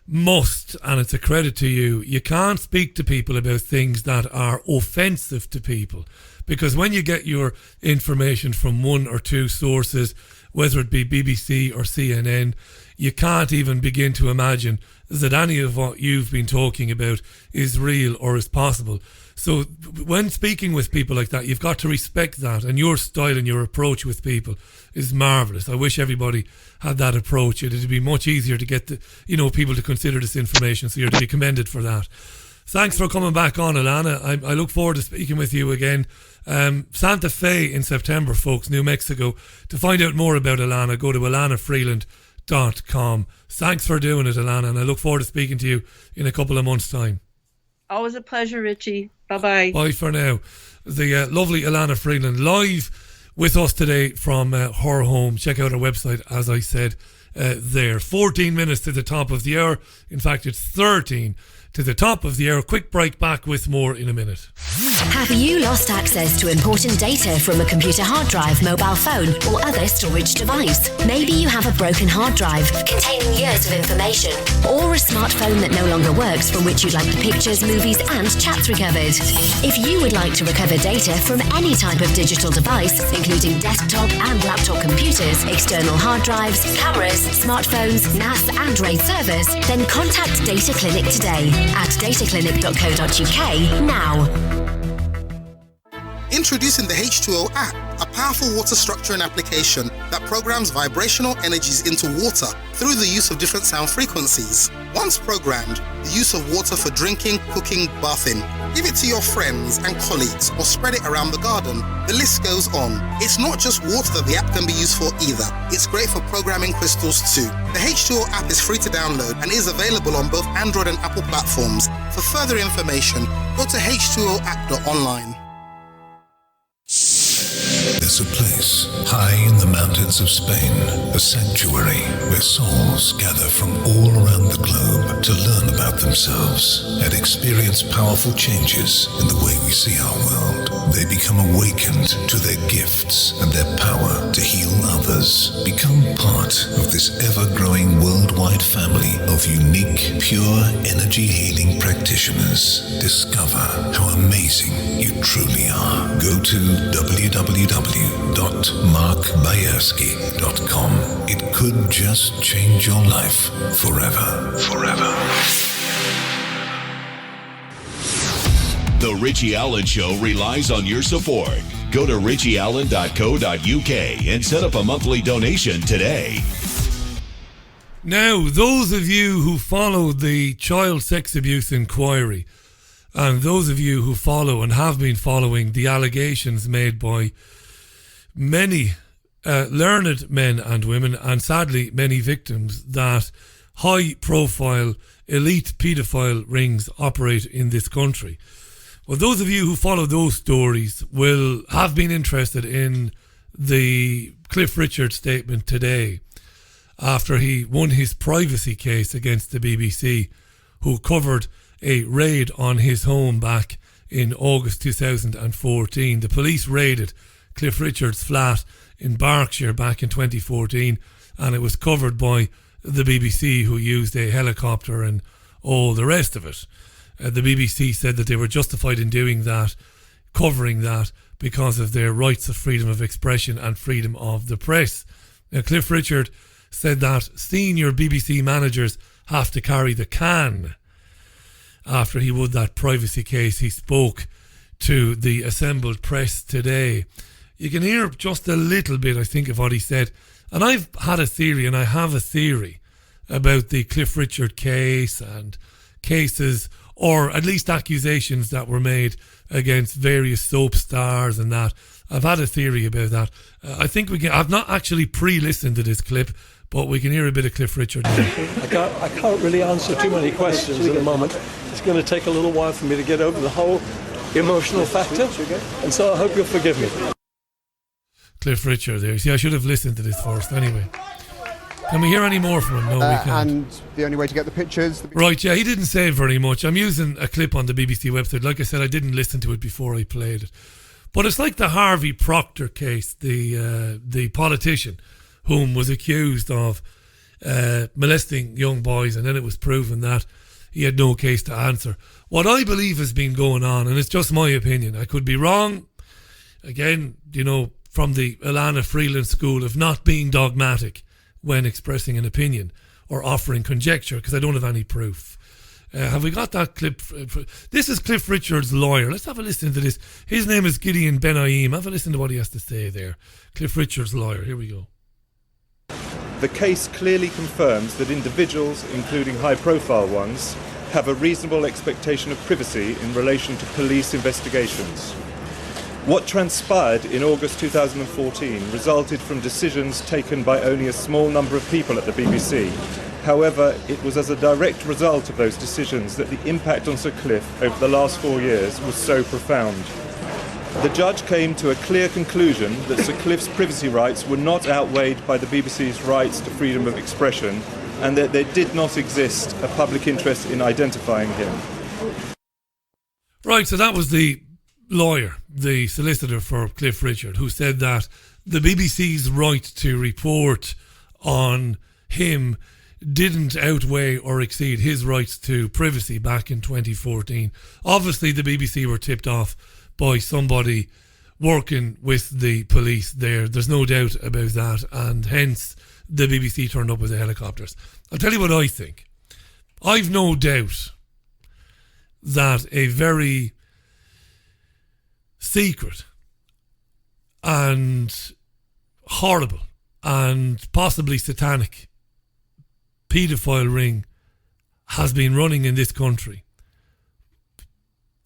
must, and it's a credit to you. You can't speak to people about things that are offensive to people, because when you get your information from 1 or 2 sources, whether it be BBC or CNN, you can't even begin to imagine that any of what you've been talking about is real or is possible. So when speaking with people like that, you've got to respect that, and your style and your approach with people is marvellous. I wish everybody had that approach. It'd be much easier to get people to consider this information, so you're to be commended for that. Thanks for coming back on, Elana. I look forward to speaking with you again. Santa Fe in September, folks, New Mexico. To find out more about Elana, go to elanafreeland.com. Thanks for doing it, Elana, and I look forward to speaking to you in a couple of months' time. Always a pleasure, Richie. Bye-bye. Bye for now. The lovely Elana Freeland live with us today from her home. Check out her website, as I said there. 14 minutes to the top of the hour. In fact, it's 13 to the top of the hour. Quick break, back with more in a minute. Have you lost access to important data from a computer hard drive, mobile phone, or other storage device? Maybe you have a broken hard drive containing years of information, or a smartphone that no longer works from which you'd like the pictures, movies, and chats recovered. If you would like to recover data from any type of digital device, including desktop and laptop computers, external hard drives, cameras, smartphones, NAS, and RAID servers, then contact Data Clinic today at dataclinic.co.uk now. Introducing the H2o App, a powerful water structure and application that programs vibrational energies into water through the use of different sound frequencies. Once programmed, the use of water for drinking, cooking, bathing. Give it to your friends and colleagues or spread it around the garden. The list goes on. It's not just water that the app can be used for either. It's great for programming crystals too. The H2o app is free to download and is available on both Android and Apple platforms. For further information, go to h2oapp.online. There's a place high in the mountains of Spain, a sanctuary where souls gather from all around the globe to learn about themselves and experience powerful changes in the way we see our world. They become awakened to their gifts and their power to heal others. Become part of this ever-growing worldwide family of unique, pure energy healing practitioners. Discover how amazing you truly are. Go to www.markbayerski.com. It could just change your life forever. Forever. The Richie Allen Show relies on your support. Go to richieallen.co.uk and set up a monthly donation today. Now, those of you who followed the child sex abuse inquiry, and those of you who follow and have been following the allegations made by many learned men and women, and sadly many victims, that high-profile elite paedophile rings operate in this country. Well, those of you who follow those stories will have been interested in the Cliff Richard statement today, after he won his privacy case against the BBC, who covered a raid on his home back in August 2014. The police raided Cliff Richard's flat in Berkshire back in 2014, and it was covered by the BBC, who used a helicopter and all the rest of it. The BBC said that they were justified in doing that, covering that, because of their rights of freedom of expression and freedom of the press. Now, Cliff Richard said that senior BBC managers have to carry the can. After he won that privacy case, he spoke to the assembled press today. You can hear just a little bit, I think, of what he said. And I've had a theory, and I have a theory about the Cliff Richard case and cases, or at least accusations that were made against various soap stars and that. I've had a theory about that. I think we can. I've not actually pre-listened to this clip, but we can hear a bit of Cliff Richard now. I can't really answer too many questions at the moment. It's going to take a little while for me to get over the whole emotional factor, and so I hope you'll forgive me. Cliff Richard there. See, I should have listened to this first. Anyway, can we hear any more from him? No, we can't. And the only way to get the pictures... Right, yeah, he didn't say very much. I'm using a clip on the BBC website. Like I said, I didn't listen to it before I played it. But it's like the Harvey Procter case, the politician whom was accused of molesting young boys, and then it was proven that he had no case to answer. What I believe has been going on, and it's just my opinion, I could be wrong, again, you know, from the Elana Freeland school of not being dogmatic when expressing an opinion or offering conjecture, because I don't have any proof. Have we got that clip? This is Cliff Richard's lawyer. Let's have a listen to this. His name is Gideon Ben-Aim. Have a listen to what he has to say there. Cliff Richard's lawyer. Here we go. The case clearly confirms that individuals, including high-profile ones, have a reasonable expectation of privacy in relation to police investigations. What transpired in August 2014 resulted from decisions taken by only a small number of people at the BBC. However, it was as a direct result of those decisions that the impact on Sir Cliff over the last 4 years was so profound. The judge came to a clear conclusion that Sir Cliff's privacy rights were not outweighed by the BBC's rights to freedom of expression, and that there did not exist a public interest in identifying him. Right, so that was the lawyer, the solicitor for Cliff Richard, who said that the BBC's right to report on him didn't outweigh or exceed his rights to privacy back in 2014. Obviously, the BBC were tipped off by somebody working with the police there. There's no doubt about that, and hence the BBC turned up with the helicopters. I'll tell you what I think. I've no doubt that a very secret and horrible and possibly satanic paedophile ring has been running in this country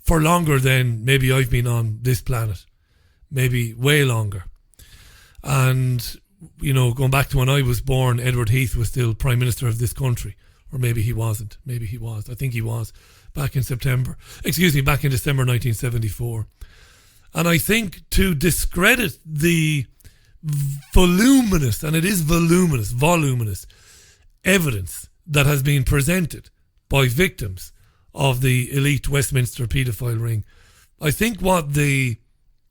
for longer than maybe I've been on this planet, maybe way longer. And, you know, going back to when I was born, Edward Heath was still Prime Minister of this country. Or maybe he wasn't. Maybe he was. I think he was back in December 1974. And I think to discredit the voluminous, and it is voluminous evidence that has been presented by victims of the elite Westminster paedophile ring, I think what the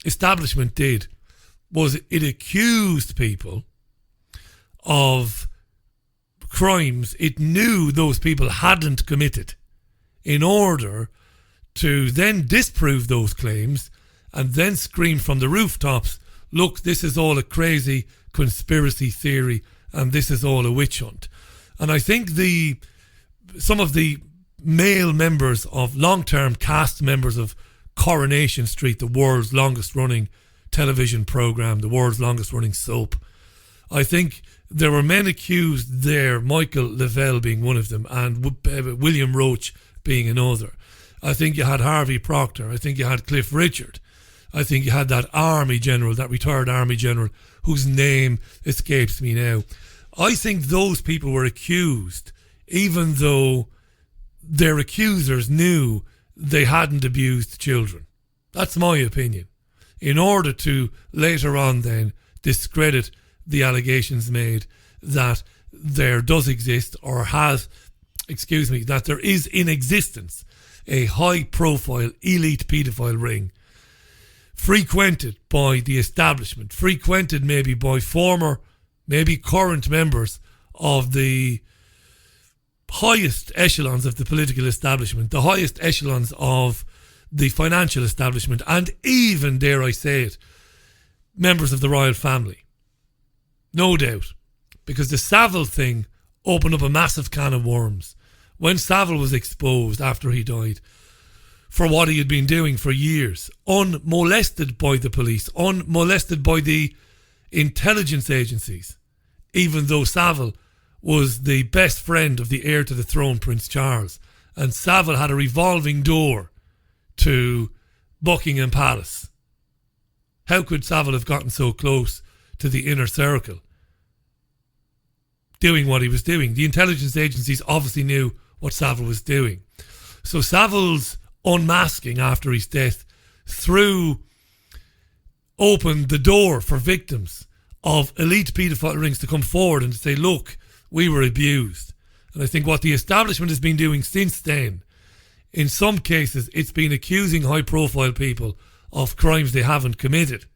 establishment did was it accused people of crimes it knew those people hadn't committed in order to then disprove those claims and then scream from the rooftops, look, this is all a crazy conspiracy theory and this is all a witch hunt. And I think some of the male members of long-term cast members of Coronation Street, the world's longest running television programme, the world's longest running soap, I think there were men accused there, Michael Lavelle being one of them and William Roach being another. I think you had Harvey Procter. I think you had Cliff Richard. I think you had that army general, that retired army general whose name escapes me now. I think those people were accused even though their accusers knew they hadn't abused children. That's my opinion. In order to later on then discredit the allegations made that there does exist or has, that there is in existence a high-profile elite paedophile ring frequented by the establishment, frequented maybe by former, maybe current members of the highest echelons of the political establishment, the highest echelons of the financial establishment, and even, dare I say it, members of the royal family. No doubt. Because the Savile thing opened up a massive can of worms. When Savile was exposed after he died for what he had been doing for years, unmolested by the police, unmolested by the intelligence agencies, even though Savile was the best friend of the heir to the throne, Prince Charles, and Savile had a revolving door to Buckingham Palace. How could Savile have gotten so close to the inner circle doing what he was doing? The intelligence agencies obviously knew what Savile was doing. So Savile's unmasking after his death opened the door for victims of elite paedophile rings to come forward and to say, look, we were abused. And I think what the establishment has been doing since then, in some cases, it's been accusing high-profile people of crimes they haven't committed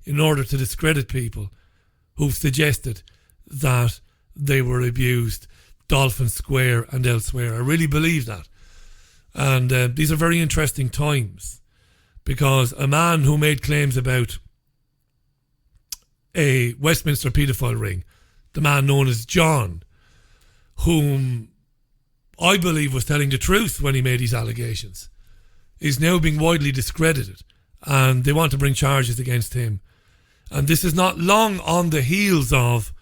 in order to discredit people who've suggested that they were abused, Dolphin Square and elsewhere. I really believe that. And these are very interesting times, because a man who made claims about a Westminster paedophile ring, the man known as John, whom I believe was telling the truth when he made these allegations, is now being widely discredited, and they want to bring charges against him. And this is not long on the heels of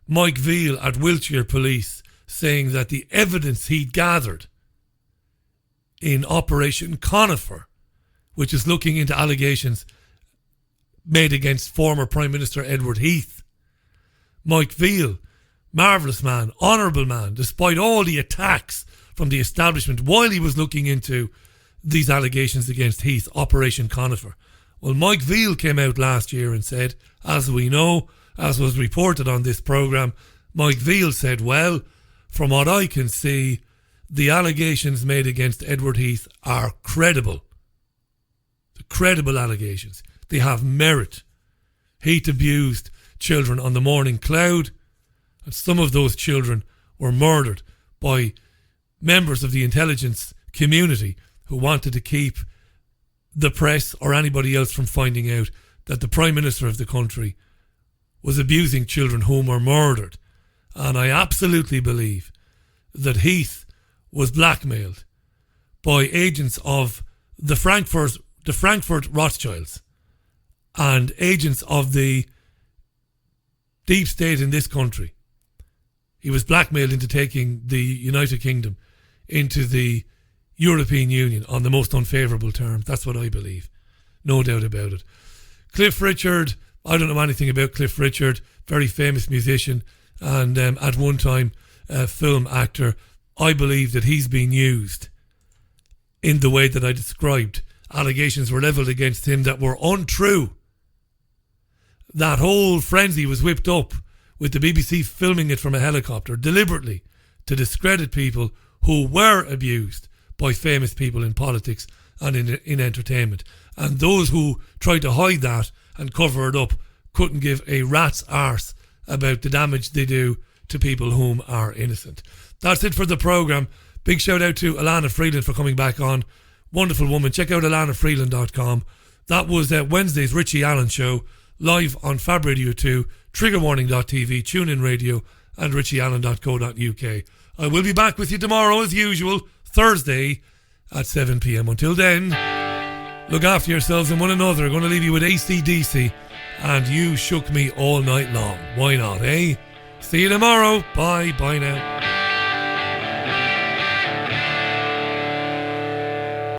Mike Veal at Wiltshire Police saying that the evidence he'd gathered in Operation Conifer, which is looking into allegations made against former Prime Minister Edward Heath. Mike Veal, marvellous man, honourable man, despite all the attacks from the establishment while he was looking into these allegations against Heath, Operation Conifer. Well, Mike Veal came out last year and said, as we know, as was reported on this programme, Mike Veal said, well, from what I can see, the allegations made against Edward Heath are credible. The credible allegations. They have merit. Heath abused children on the Morning Cloud, and some of those children were murdered by members of the intelligence community who wanted to keep the press or anybody else from finding out that the Prime Minister of the country was abusing children whom were murdered. And I absolutely believe that Heath was blackmailed by agents of the Frankfurt Rothschilds and agents of the deep state in this country. He was blackmailed into taking the United Kingdom into the European Union on the most unfavourable terms. That's what I believe. No doubt about it. Cliff Richard, I don't know anything about Cliff Richard, very famous musician and at one time a film actor. I believe that he's been used in the way that I described. Allegations were levelled against him that were untrue. That whole frenzy was whipped up with the BBC filming it from a helicopter deliberately to discredit people who were abused by famous people in politics and in entertainment. And those who tried to hide that and cover it up couldn't give a rat's arse about the damage they do to people whom are innocent. That's it for the programme. Big shout out to Elana Freeland for coming back on. Wonderful woman. Check out elanafreeland.com. That was Wednesday's Richie Allen Show, live on Fab Radio 2, triggerwarning.tv, TuneIn Radio, and richieallen.co.uk. I will be back with you tomorrow as usual, Thursday at 7 p.m. Until then, look after yourselves and one another. I'm going to leave you with AC/DC and You Shook Me All Night Long. Why not, eh? See you tomorrow. Bye. Bye now.